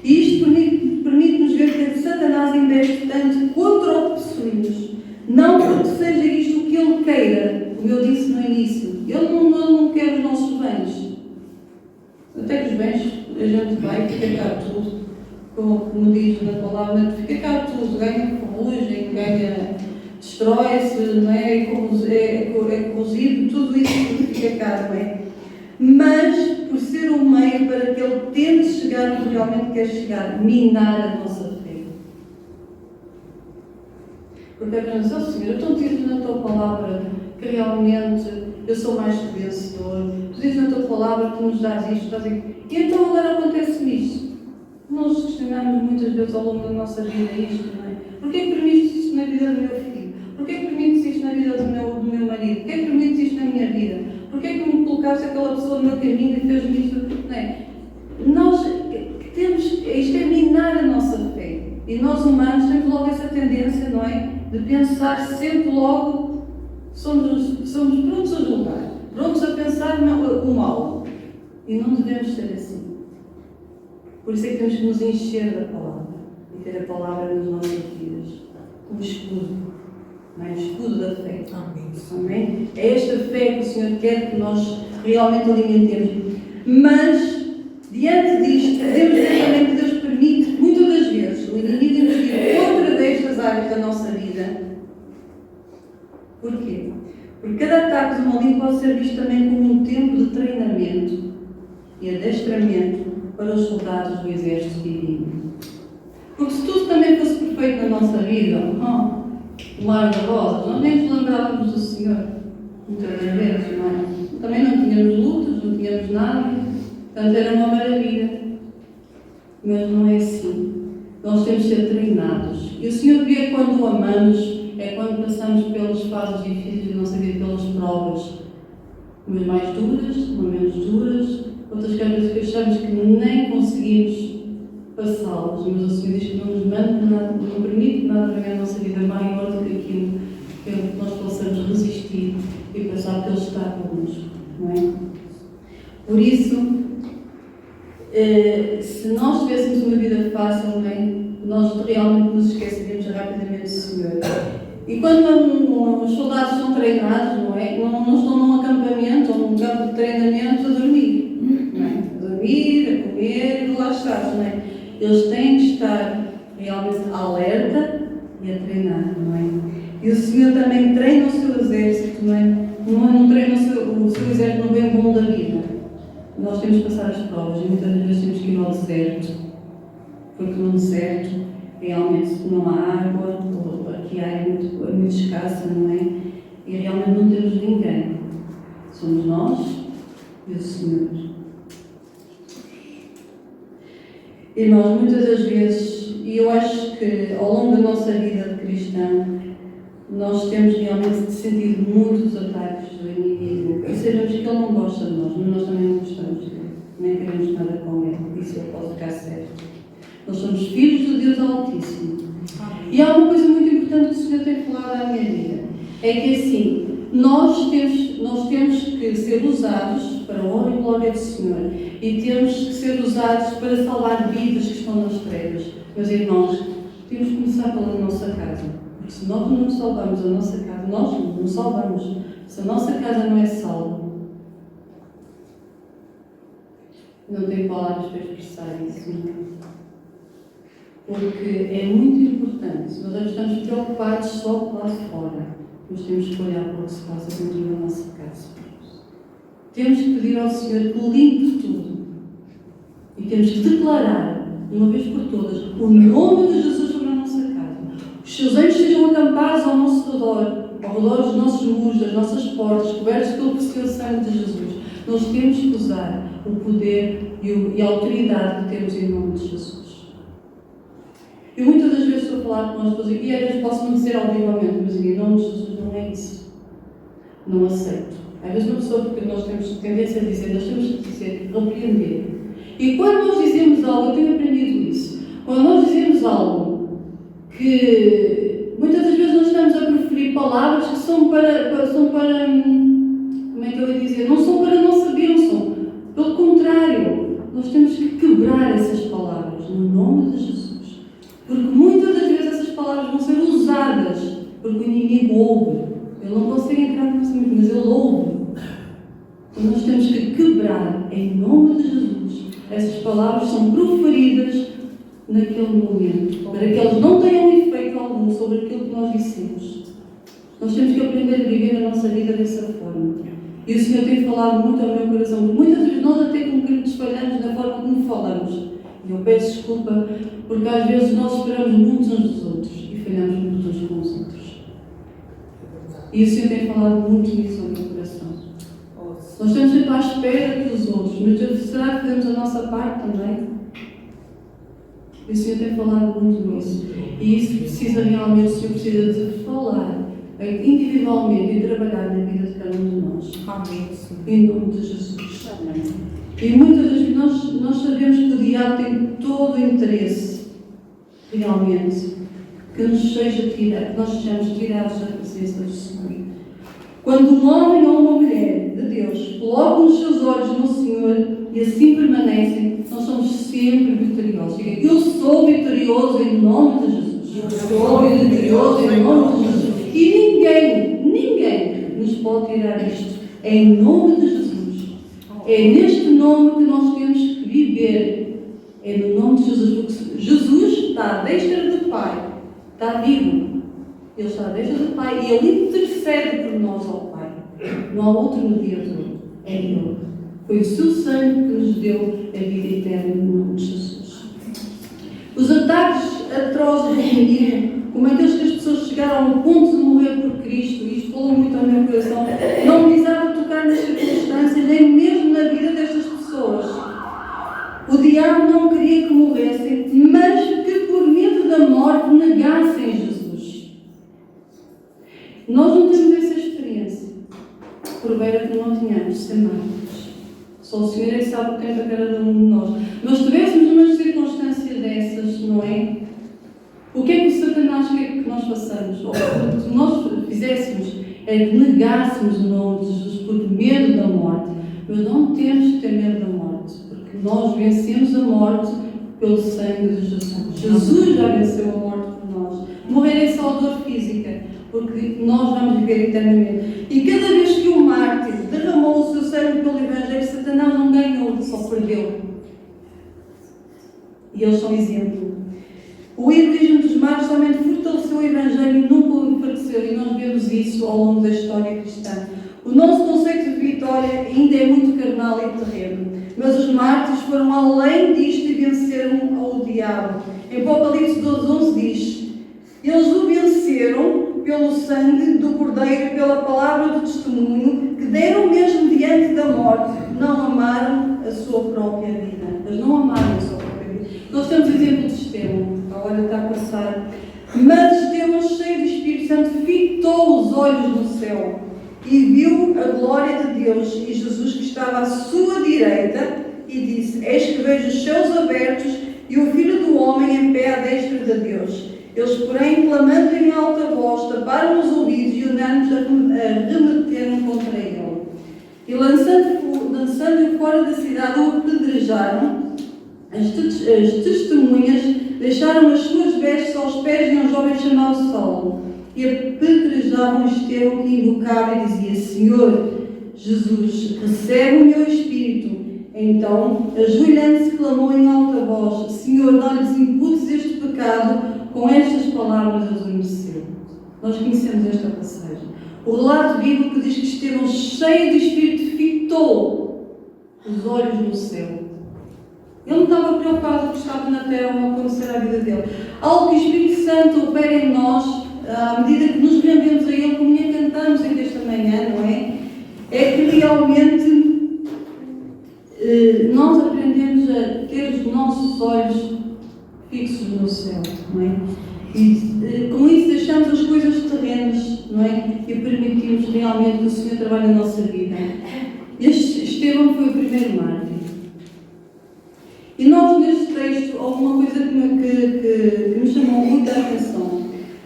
E isto permite-nos ver que Satanás investe tanto contra o que possuímos. Não porque seja isto o que ele queira, como eu disse no início. Ele não quer os nossos bens. Até que os bens a gente vai, fica cá tudo. Como diz na palavra, fica cá tudo. Ganha ferrugem, destrói-se, não é? É cozido, tudo isso fica cá, não é? Mas, por ser um meio para que ele tente chegar onde realmente quer chegar, minar a nossa fé. Porque é para nós, Senhor, eu estou dizendo na tua palavra que realmente eu sou mais que vencedor. Tu dizes na tua palavra que tu nos dás isto, dás aquilo. E então agora acontece-me isto. Nós questionamos muitas vezes ao longo da nossa vida isto, não é? Porquê que permites isto na vida do meu filho? Porquê que permites isto na vida do meu marido? Porquê que permites isto na minha vida? Porquê que me colocaste aquela pessoa no meu caminho e fez-me isto? Não é? Nós temos, isto é minar a nossa fé. E nós humanos temos logo essa tendência, não é? De pensar sempre logo, somos prontos a julgar, prontos a pensar o mal. E não devemos ser assim. Por isso é que temos que nos encher da palavra e ter a palavra nas nossas vidas, como escudo, não é? O escudo da fé. Amém? É esta fé que o Senhor quer que nós realmente alimentemos. Mas, diante disto, devemos ver também que Deus permite, muitas das vezes, o inimigo nos ir contra destas áreas da nossa vida. Porquê? Porque cada ataque do maligno pode ser visto também como um tempo de treinamento e adestramento para os soldados do exército divino. Porque se tudo também fosse perfeito na nossa vida, o mar de rosas, nós nem nos lembrávamos do Senhor, muitas vezes, não é? Também não tínhamos lutas, não tínhamos nada, portanto era uma maravilha. Mas não é assim. Nós temos de ser treinados. E o Senhor vê quando o amamos, é quando passamos pelas fases difíceis da nossa vida, pelas provas, umas mais duras, umas menos duras, outras coisas que achamos que nem conseguimos passá-las, mas o Senhor diz que não nos manda nada, não permite nada na nossa vida maior do que aquilo que nós possamos resistir e pensar que Ele está connosco, não é? Por isso, se nós tivéssemos uma vida fácil, não é? Nós realmente nos esqueceríamos rapidamente do Senhor. E quando os soldados são treinados, não é? Não estão num acampamento ou num campo de treinamento a dormir, não é? A dormir, a comer e relaxar, não é? Eles têm que estar realmente alerta e a treinar, não é? E o Senhor também treina o seu exército, não é? Não treina o seu exército no bem bom da vida. Nós temos que passar as provas e muitas vezes temos que ir ao deserto, porque no deserto realmente não há água, ou aqui a área é muito escassa, não é? E realmente não temos ninguém. Somos nós e o Senhor. E nós muitas das vezes, e eu acho que ao longo da nossa vida de cristã, nós temos realmente sentido muitos ataques do inimigo e sabemos que ele não gosta de nós, mas nós também não gostamos dele, nem queremos nada com ele, isso eu posso ficar certo. Nós somos filhos do Deus Altíssimo. E há uma coisa muito importante que o Senhor tem falado à minha vida, é que assim, nós temos que ser usados para a honra e glória do Senhor e temos que ser usados para salvar vidas que estão nas trevas. Meus irmãos, temos que começar pela nossa casa, porque se nós não salvamos a nossa casa, nós não salvamos. Se a nossa casa não é salva, não tenho palavras para expressar isso. Porque é muito importante. Nós estamos preocupados só lá fora, mas temos que olhar para o que se passa dentro da nossa casa. Temos que pedir ao Senhor que limpe tudo. E temos que declarar, uma vez por todas, o nome de Jesus sobre a nossa casa. Os seus anjos sejam acampados ao nosso redor, ao redor dos nossos muros, das nossas portas, cobertos pelo precioso sangue de Jesus. Nós temos que usar o poder e a autoridade que temos em nome de Jesus. Eu muitas das vezes estou a falar com as pessoas e às vezes posso não dizer audivamente, mas em nome de Jesus não é isso. Não aceito. Às vezes uma pessoa, porque nós temos tendência a dizer, nós temos que dizer, repreender. E quando nós dizemos algo, eu tenho aprendido isso, quando nós dizemos algo que muitas das vezes nós estamos a preferir palavras que são para como é que eu ia dizer? Não são para a nossa bênção. Pelo contrário, nós temos que quebrar essas palavras no nome de Jesus. Porque muitas das vezes essas palavras vão ser usadas porque o inimigo ouve. Ele não consegue entrar no nosso mente, mas ele ouve. Então nós temos que quebrar em nome de Jesus. Essas palavras são proferidas naquele momento, para que eles não tenham efeito algum sobre aquilo que nós dissemos. Nós temos que aprender a viver a nossa vida dessa forma. E o Senhor tem falado muito ao meu coração, porque muitas vezes nós até como que nos falhamos na forma como falamos. E eu peço desculpa, porque às vezes nós esperamos muito uns dos outros e falhamos muito uns com os outros. E o Senhor tem falado muito nisso ao meu coração. Nós estamos sempre à espera dos outros, mas será que fazemos a nossa parte também? E o Senhor tem falado muito nisso. E isso precisa realmente, o Senhor precisa de falar individualmente e trabalhar na vida de cada um de nós. Amém. Em nome de Jesus. Amém. E muitas vezes nós sabemos que o diabo tem todo o interesse, realmente, que nos seja tirado, que nós sejamos tirados da presença do Senhor. Quando um homem ou uma mulher de Deus colocam os seus olhos no Senhor e assim permanecem, nós somos sempre vitoriosos. Diga, eu sou vitorioso em nome de Jesus. Eu sou vitorioso em nome de Jesus. E ninguém nos pode tirar isto. É em nome de Jesus. É neste nome que nós temos que viver. É no nome de Jesus. Porque Jesus está à destra do Pai. Está vivo. Ele está à destra do Pai e Ele intercede por nós ao Pai. Não há outro mediador. É Ele. Foi o seu sangue que nos deu a vida eterna no nome de Jesus. Os ataques atrozes do inimigo, como aqueles que as pessoas chegaram ao ponto de morrer por Cristo, e isto falou muito ao meu coração, não me visava tocar nas circunstâncias, nem mesmo na vida destas pessoas. O diabo não queria que morressem, mas que por medo da morte negassem Jesus. Nós não temos essa experiência. Provera que não tínhamos, sem mártires. Só o Senhor é que sabe o que tem para cada um de nós. Mas se estivéssemos numa circunstância dessas, não é? O que é que o Satanás quer que nós façamos? Ou o que nós fizéssemos é que negássemos o nome de Jesus por medo da morte. Mas não temos que ter medo da morte, porque nós vencemos a morte pelo sangue de Jesus. Jesus já venceu a morte por nós. Morrer é só dor física, porque nós vamos viver eternamente. E cada vez que o mártir derramou o seu sangue pelo Evangelho, Satanás não ganhou, só perdeu. E eles são exemplo. O heroísmo dos mártires somente fortaleceu o Evangelho e nunca o enfraqueceu, e nós vemos isso ao longo da história cristã. O nosso conceito de vitória ainda é muito carnal e terreno, mas os mártires foram além disto e venceram ao diabo. Em Apocalipse 12:11 diz: eles o venceram pelo sangue do Cordeiro e pela palavra do testemunho, que deram mesmo diante da morte, não amaram a sua própria vida. Eles não amaram a sua própria vida. Nós temos exemplo de Estevão, agora está a passar. Mas Estevão, cheio do Espírito Santo, fitou olhos no céu e viu a glória de Deus e Jesus que estava à sua direita e disse: Eis que vejo os céus abertos e o Filho do Homem em pé à destra de Deus. Eles, porém, clamando em alta voz, taparam os ouvidos e unânimes remeteram contra ele. E lançando-o fora da cidade, o apedrejaram. As testemunhas deixaram as suas vestes aos pés de um jovem chamado Saulo e apedrejavam Estevão, que invocava e dizia: Senhor Jesus, recebe o meu espírito. Então, ajoelhando-se, clamou em alta voz: Senhor, não lhes imputes este pecado. Com estas palavras adormeceu. Nós conhecemos esta passagem. O relato bíblico diz que Estevão, cheio do Espírito, fitou os olhos no céu. Ele não estava preocupado com o que estava na terra ou acontecer à vida dele. Algo que o Espírito Santo opera em nós, à medida que nos rendemos a Ele, como cantamos aqui esta manhã, não é? É que realmente nós aprendemos a ter os nossos olhos fixos no céu, não é? E com isso deixamos as coisas terrenas, não é? E permitimos realmente que o Senhor trabalhe na nossa vida. Este Estevão foi o primeiro mártir. E nós, neste texto, houve uma coisa que me chamou muita atenção.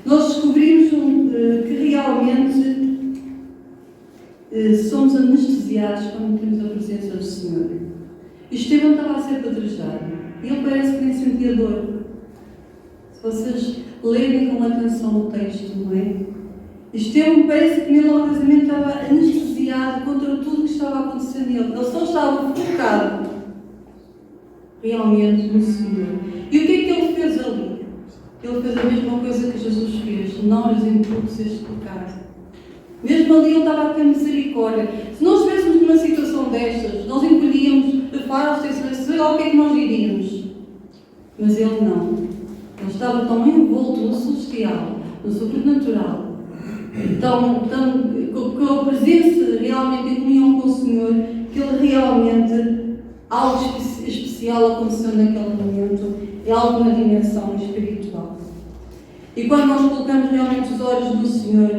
Nós descobrimos que realmente somos anestesiados quando temos a presença do Senhor. E Estevão estava a ser apedrejado. E ele parece que nem sentia dor. Se vocês lerem com atenção o texto, não é? Estevão parece que milagrosamente estava anestesiado contra tudo o que estava acontecendo nele. Ele só estava focado realmente no Senhor. E o que é que ele fez ali? Ele fez a mesma coisa que Jesus fez. Não lhes imputes este pecado. Mesmo ali ele estava a ter misericórdia. Se nós estivéssemos numa situação destas, nós encolhíamos de faro, sei lá o que é que nós diríamos. Mas ele não. Ele estava tão envolto no celestial, no sobrenatural, com a presença realmente em comunhão com o Senhor, que ele realmente, algo especial aconteceu naquele momento, é algo na dimensão espiritual. E quando nós colocamos realmente os olhos no Senhor,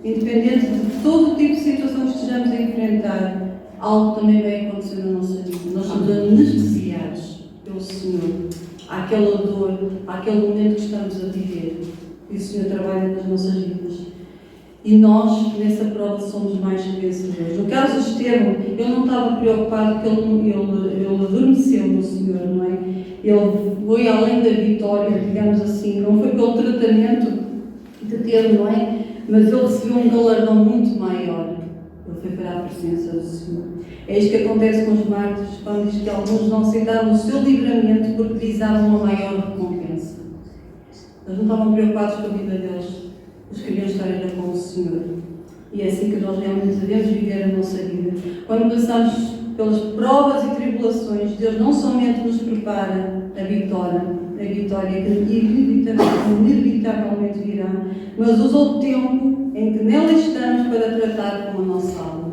independente de todo o tipo de situação que estejamos a enfrentar, algo também vai acontecer na nossa vida. Nós somos anestesiados pelo Senhor. Àquela dor, àquele momento que estamos a viver. E o Senhor trabalha nas nossas vidas. E nós, nessa prova, somos mais que vencedores. No caso de Estevão, ele não estava preocupado porque ele adormeceu no Senhor, não é? Ele foi além da vitória, digamos assim. Não foi pelo tratamento que teve, não é? Mas ele recebeu um galardão muito maior. Ele foi para a presença do Senhor. É isto que acontece com os mártires, quando diz que alguns não aceitaram o seu livramento porque visavam uma maior recompensa. Eles não estavam preocupados com a vida deles, eles queriam estar ainda com o Senhor. E é assim que nós realmente devemos viver a nossa vida. Quando passamos pelas provas e tribulações, Deus não somente nos prepara a vitória que inevitavelmente virá, mas usa o tempo em que nela estamos para tratar com a nossa alma.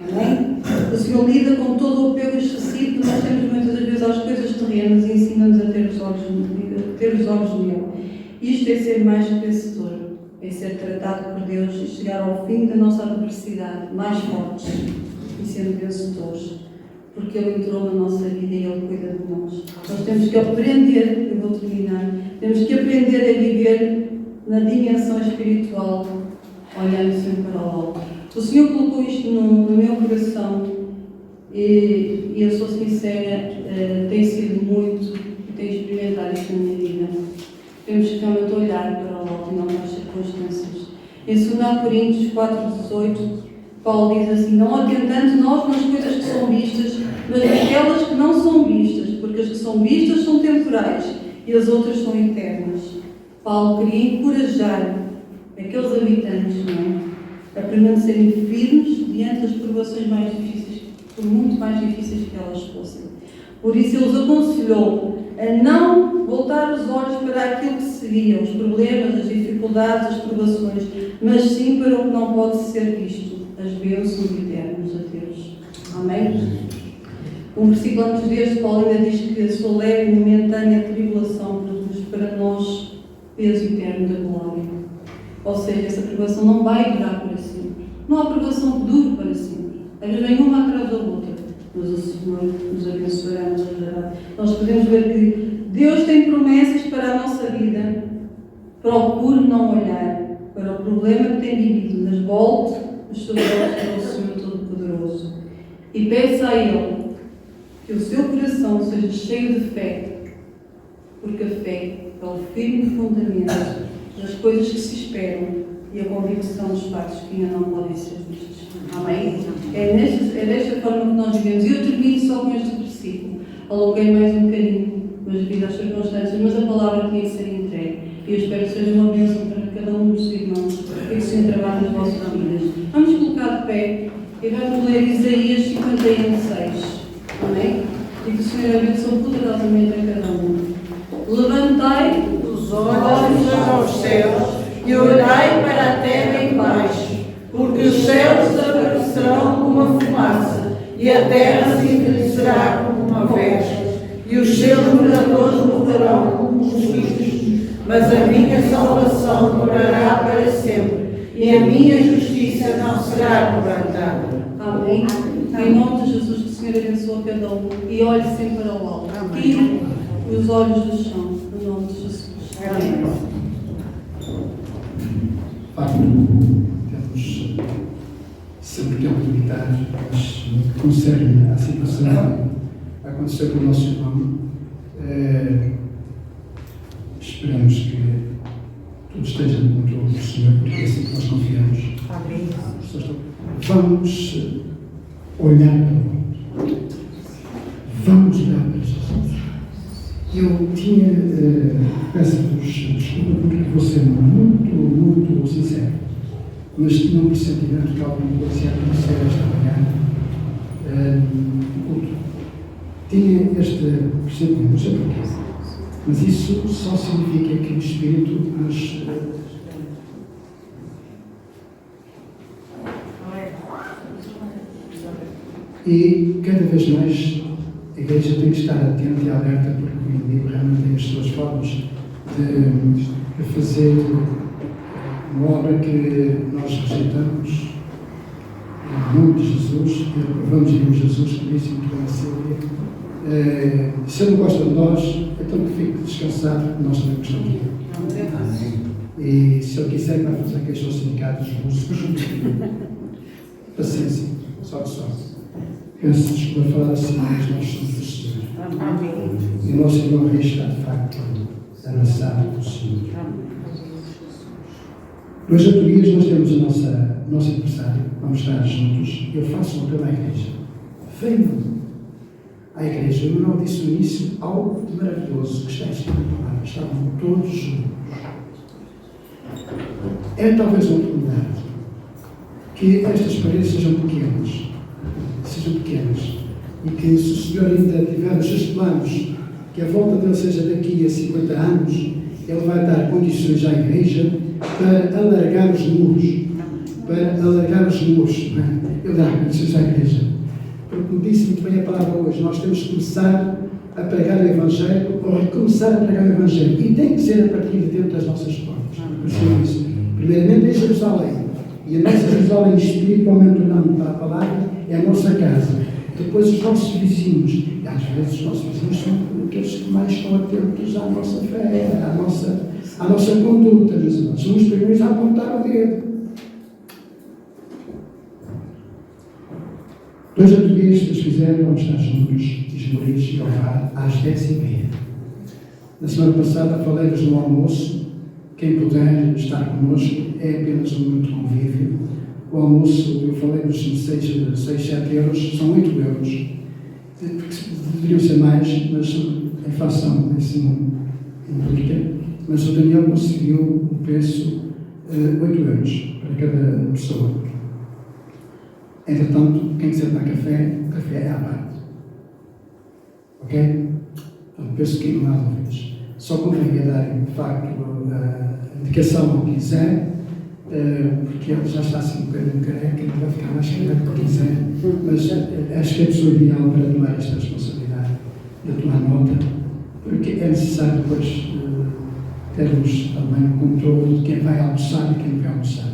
Amém? O Senhor lida com todo o apego excessivo que nós temos muitas vezes às coisas terrenas e ensina-nos a ter os olhos nele. Isto é ser mais vencedor, é ser tratado por Deus e chegar ao fim da nossa adversidade mais fortes e sendo vencedores, porque Ele entrou na nossa vida e Ele cuida de nós. Nós temos que aprender, eu vou terminar, temos que aprender a viver na dimensão espiritual, olhando sempre para o alto. O Senhor colocou isto no meu coração e eu sou sincera, tem sido muito e tenho experimentado isto na minha vida. Temos que realmente olhar para o alto e não para as circunstâncias. Em 2 Coríntios 4,18, Paulo diz assim: não atentando nós nas coisas que são vistas, mas naquelas que não são vistas, porque as que são vistas são temporais e as outras são eternas. Paulo queria encorajar aqueles habitantes, não é? A permanecerem firmes diante das provações mais difíceis, por muito mais difíceis que elas fossem. Por isso ele os aconselhou a não voltar os olhos para aquilo que seguia, os problemas, as dificuldades, as provações, mas sim para o que não pode ser visto, as bênçãos eternas a Deus. Amém? Um versículo antes deste, Paulo ainda diz que a sua leve e momentânea tribulação produz para nós peso eterno da glória. Ou seja, essa preocupação não vai durar para sempre. Não há preocupação que dure para sempre. Às vezes vem uma atrás da outra. Mas o Senhor nos abençoará, nos ajudará. Nós podemos ver que Deus tem promessas para a nossa vida. Procure não olhar para o problema que tem vivido, mas volte os seus olhos para o Senhor Todo-Poderoso. E peça a Ele que o seu coração seja cheio de fé, porque a fé é o firme fundamento das coisas que se esperam e a convicção dos fatos que ainda não podem ser vistos. Amém? É desta forma que nós vivemos. E eu termino só com este versículo. Alonguei mais um bocadinho, mas devido às circunstâncias, mas a palavra tinha que ser entregue. E eu espero que seja uma bênção para cada um dos irmãos e que o Senhor trabalhe nas vossas vidas. Vamos colocar de pé e vamos ler Isaías 51:6. Amém? E que o Senhor abençoe poderosamente a cada um. Levantai Os olhos aos céus e olhai para a terra embaixo, porque os céus desaparecerão como a fumaça, e a terra se envelhecerá como uma veste, e os seus moradores morrerão como os bichos. Mas a minha salvação durará para sempre, e a minha justiça não será quebrantada. Amém. Em nome de Jesus, que o Senhor abençoe cada um e olhe sempre para o alto. Tire os olhos do chão, em nome de Jesus. Amém. Temos sempre tempo limitado, mas no que concerne à situação que aconteceu com o nosso irmão, esperamos que tudo esteja no controle do Senhor, porque é assim que nós confiamos. Amém. Vamos olhar para o alto. Vamos olhar para Jesus. Eu peço-vos desculpa porque vou ser muito sincero, mas tinha um pressentimento que alguma coisa ia acontecer esta manhã no culto. Tinha este pressentimento, não sei porquê, mas isso só significa que o Espírito nos e cada vez mais a Igreja tem que estar atenta e alerta, porque o inimigo realmente tem as suas formas de fazer uma obra que nós rejeitamos em nome de Jesus, e reprovamos em Jesus, que disse muito bem a Sílvia. Se ele não gosta de nós, então que fique descansado, porque nós também gostamos dele. E se ele quiser, vai fazer aqueles seus sindicatos russos. Paciência, só que só. Penso-nos para falar assim, mas nós somos do Senhor. Amém. E o nosso irmão Rei está, de facto, abraçado do Senhor. Hoje, a Tobias, nós temos o nosso aniversário, vamos estar juntos. Eu faço um apelo à Igreja. Venham à Igreja. O Manuel disse no início algo maravilhoso que está escrito na palavra. Estavam todos juntos. É talvez uma oportunidade que estas paredes sejam pequenas. E que, se o Senhor ainda tiver os seus planos, que a volta dele seja daqui a 50 anos, ele vai dar condições à Igreja para alargar os muros. Ele dá condições à Igreja. Porque, como disse muito bem a palavra hoje, nós temos que começar a pregar o Evangelho, ou recomeçar a pregar o Evangelho. E tem que ser a partir de dentro das nossas portas. Por isso, primeiramente em Jerusalém. E a nossa Jerusalém espiritualmente olhando para a palavra é a nossa casa. Depois os nossos vizinhos. E às vezes os nossos vizinhos são aqueles que mais estão atentos à nossa fé, à nossa conduta, meus irmãos. São os primeiros a apontar o dedo. Dois a três, se Deus quiser, vamos estar juntos, Esmoriz e Alvar, às 10h30. Na semana passada falei-vos no almoço. Quem puder estar connosco, é apenas um momento de convívio. O almoço, eu falei-vos de 6, 7 euros, são 8 euros. Deveriam ser mais, mas a inflação assim implica. Mas o Daniel conseguiu o preço 8 euros para cada pessoa. Entretanto, quem quiser tomar café, o café é à parte. Ok? Então, penso que não há dúvidas. Só convém dar, de facto, a indicação ao que quiser, porque ele já está assim um bocadinho careca, ele vai ficar mais careca do que quiser, mas acho que é a pessoa ideal para tomar esta responsabilidade, de tomar nota, porque é necessário depois termos também o controle de quem vai almoçar e quem não vai almoçar.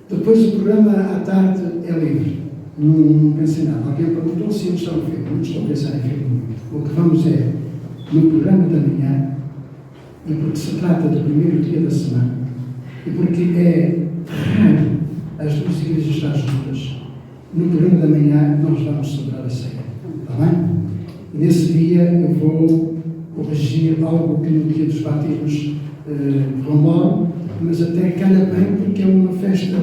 Depois o programa à tarde é livre. Não pensei nada. Alguém perguntou se eu estou no filme. Não estou a pensar em filme. O que vamos é, no programa da manhã, e porque se trata do primeiro dia da semana, e porque é raro as duas igrejas estar juntas, no programa da manhã nós vamos celebrar a ceia. Está bem? E nesse dia eu vou corrigir algo que no dia dos batismos romano, mas até calha bem porque é uma festa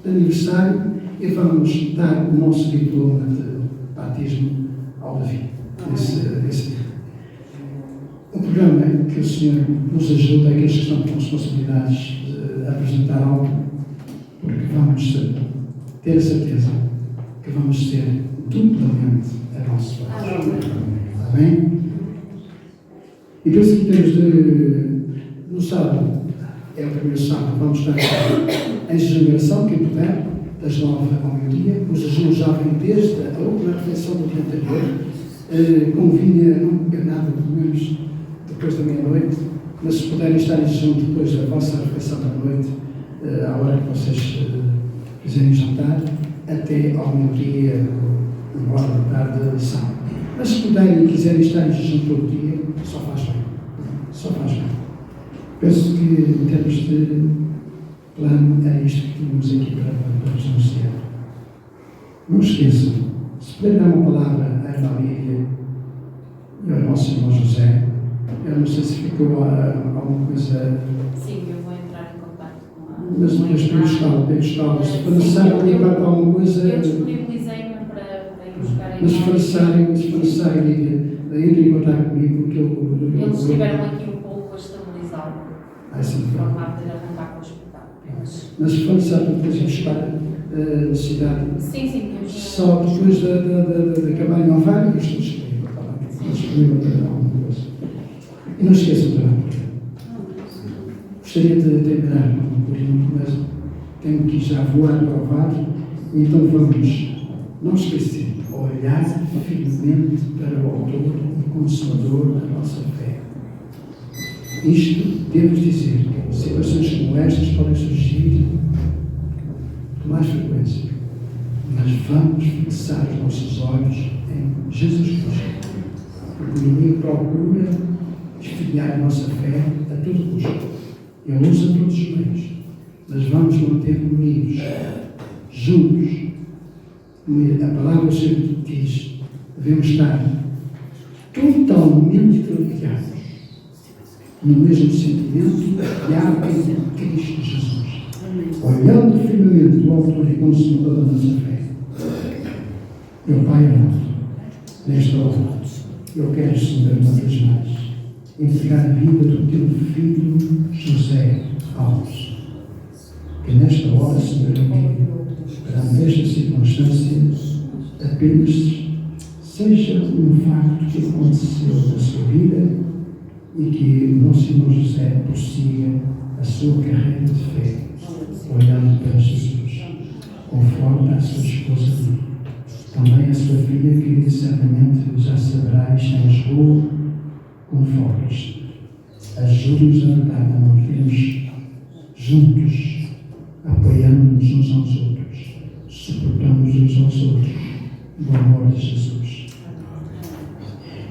de aniversário e vamos dar o nosso diploma de batismo ao Davi. Esse dia. O programa que o Senhor nos ajuda, aqueles que estão com responsabilidades de apresentar algo, porque vamos ter a certeza que vamos ser duplamente a nosso Pai. Está bem? E penso que temos de, no sábado, é o primeiro sábado, vamos estar em regeneração, quem puder, das 9 ao meio-dia. O jejum já vem desde a última refeição do dia anterior. Convinha não beber nada, pelo menos depois da meia-noite, mas se puderem estar em jejum depois da vossa refeição da noite, à hora que vocês quiserem jantar, até ao meio-dia, uma hora da tarde, sábado. Mas se puderem e quiserem estar em jejum todo dia, só faz bem. Só faz bem. Penso que, em termos de plano, era isto que tínhamos aqui para vos anunciar. Não esqueçam, se puderem dar uma palavra à irmã Lídia e ao nosso irmão José, eu não sei se ficou alguma coisa. Sim, eu vou entrar em contato com a. Mas depois pedestá-los. Se for necessário limpar para alguma coisa. Eu disponibilizei-me para ir buscar a Mas se for necessário, Lídia, entre em contato comigo, porque eu. Eles estiveram aqui um pouco a estabilizar-me. Sim, De forma a poder arrancar com o espetáculo. mas se for necessário depois ir buscar a necessidade. Sim, temos. Só depois de acabarem ao vário, eu estou disponível. Estou disponível para alguma coisa. E não esqueçam de orar. Gostaria de terminar por isso, mas tenho que já voar para o vário, então vamos não esquecer, olhar firmemente para o autor e consolador da nossa fé. Isto, devo dizer, que situações como estas podem surgir com mais frequência, mas vamos fixar os nossos olhos em Jesus Cristo, porque o inimigo procura esfriar a nossa fé a todo custo. Ele usa todos os meios, mas vamos manter unidos, juntos. A palavra sempre diz, devemos estar totalmente ligados no mesmo sentimento que há em Cristo Jesus, olhando firmemente o autor e consumador da nossa fé. Meu Pai amado, nesta hora, eu quero, Senhor, uma vez mais, entregar a vida do teu filho José Alves, que nesta hora, Senhor, perante esta circunstância, apenas seja um facto que aconteceu na sua vida e que o nosso irmão José prossiga a sua carreira de fé, olhando para Jesus, conforme a sua esposa, também a sua filha, que certamente já saberá e está em Lisboa, com folgas. Ajude-nos a andar a mantermos juntos, apoiando-nos uns aos outros, suportando-nos uns aos outros, no amor de Jesus.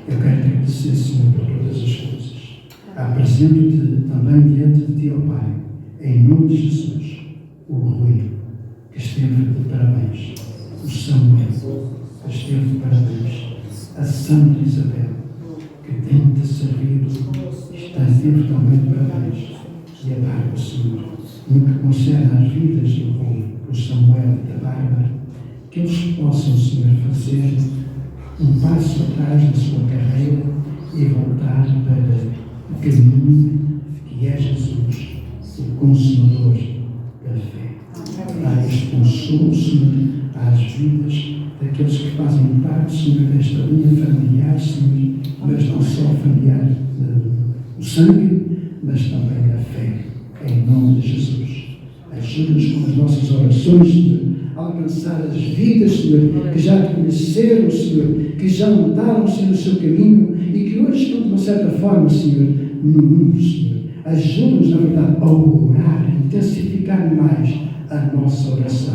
Eu quero te agradecer, Senhor, por todas as coisas. Apresento-te também diante de ti, ó Pai, em nome de Jesus, o Rui, que esteve de parabéns, o Samuel, que esteve de parabéns, a Santa Isabel, que tem-te servido, está sempre também de parabéns, e a Bárbara, Senhor, no que concerne às vidas do Rui, do Samuel e da Bárbara, que eles possam, Senhor, fazer um passo atrás na sua carreira e voltar para o caminho que é Jesus, o Consolador da fé. Dá este consolo, Senhor, às vidas daqueles que fazem parte, Senhor, desta linha familiar, Senhor, mas não só familiar do sangue, mas também da fé, em nome de Jesus. Ajuda-nos com as nossas orações, Senhor, a alcançar as vidas, Senhor, que já te conheceram, Senhor, que já andaram, Senhor, no seu caminho e que hoje estão, de uma certa forma, Senhor, no mundo, Senhor, Ajuda-nos, na verdade, a orar, a intensificar mais a nossa oração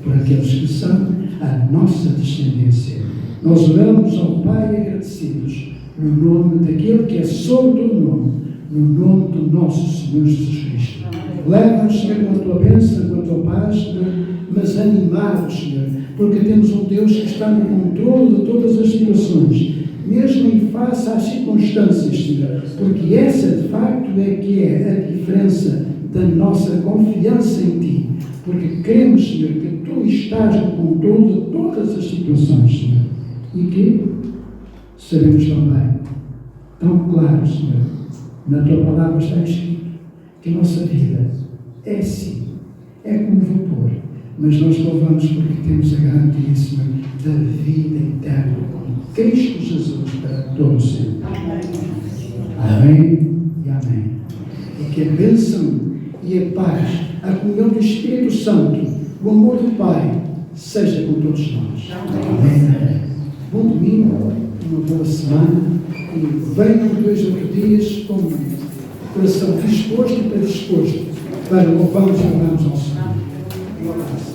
por aqueles que são a nossa descendência. Nós oramos ao Pai agradecidos no nome daquele que é sobre todo nome, no nome do nosso Senhor Jesus Cristo. Leva-nos, Senhor, com a tua bênção, com a tua paz, Senhor, mas animados, Senhor, porque temos um Deus que está no controle de todas as situações, mesmo em face às circunstâncias, Senhor, porque essa, de facto, é que é a diferença da nossa confiança em Ti, porque queremos, Senhor, que Tu estás no controle de todas as situações, Senhor, e que sabemos também, tão claro, Senhor, na Tua palavra está escrito que a nossa vida é assim, é como vapor, mas nós louvamos porque temos a garantia, Senhor, da vida eterna com Cristo Jesus para todo o sempre. Amém e amém. E que a bênção e a paz, a comunhão do Espírito Santo, o amor do Pai, seja com todos nós. Amém. Bom domingo, uma boa semana, e venham 2 ou 3 dias com o coração disposto e predisposto para louvarmos e adorarmos ao Senhor. Um abraço.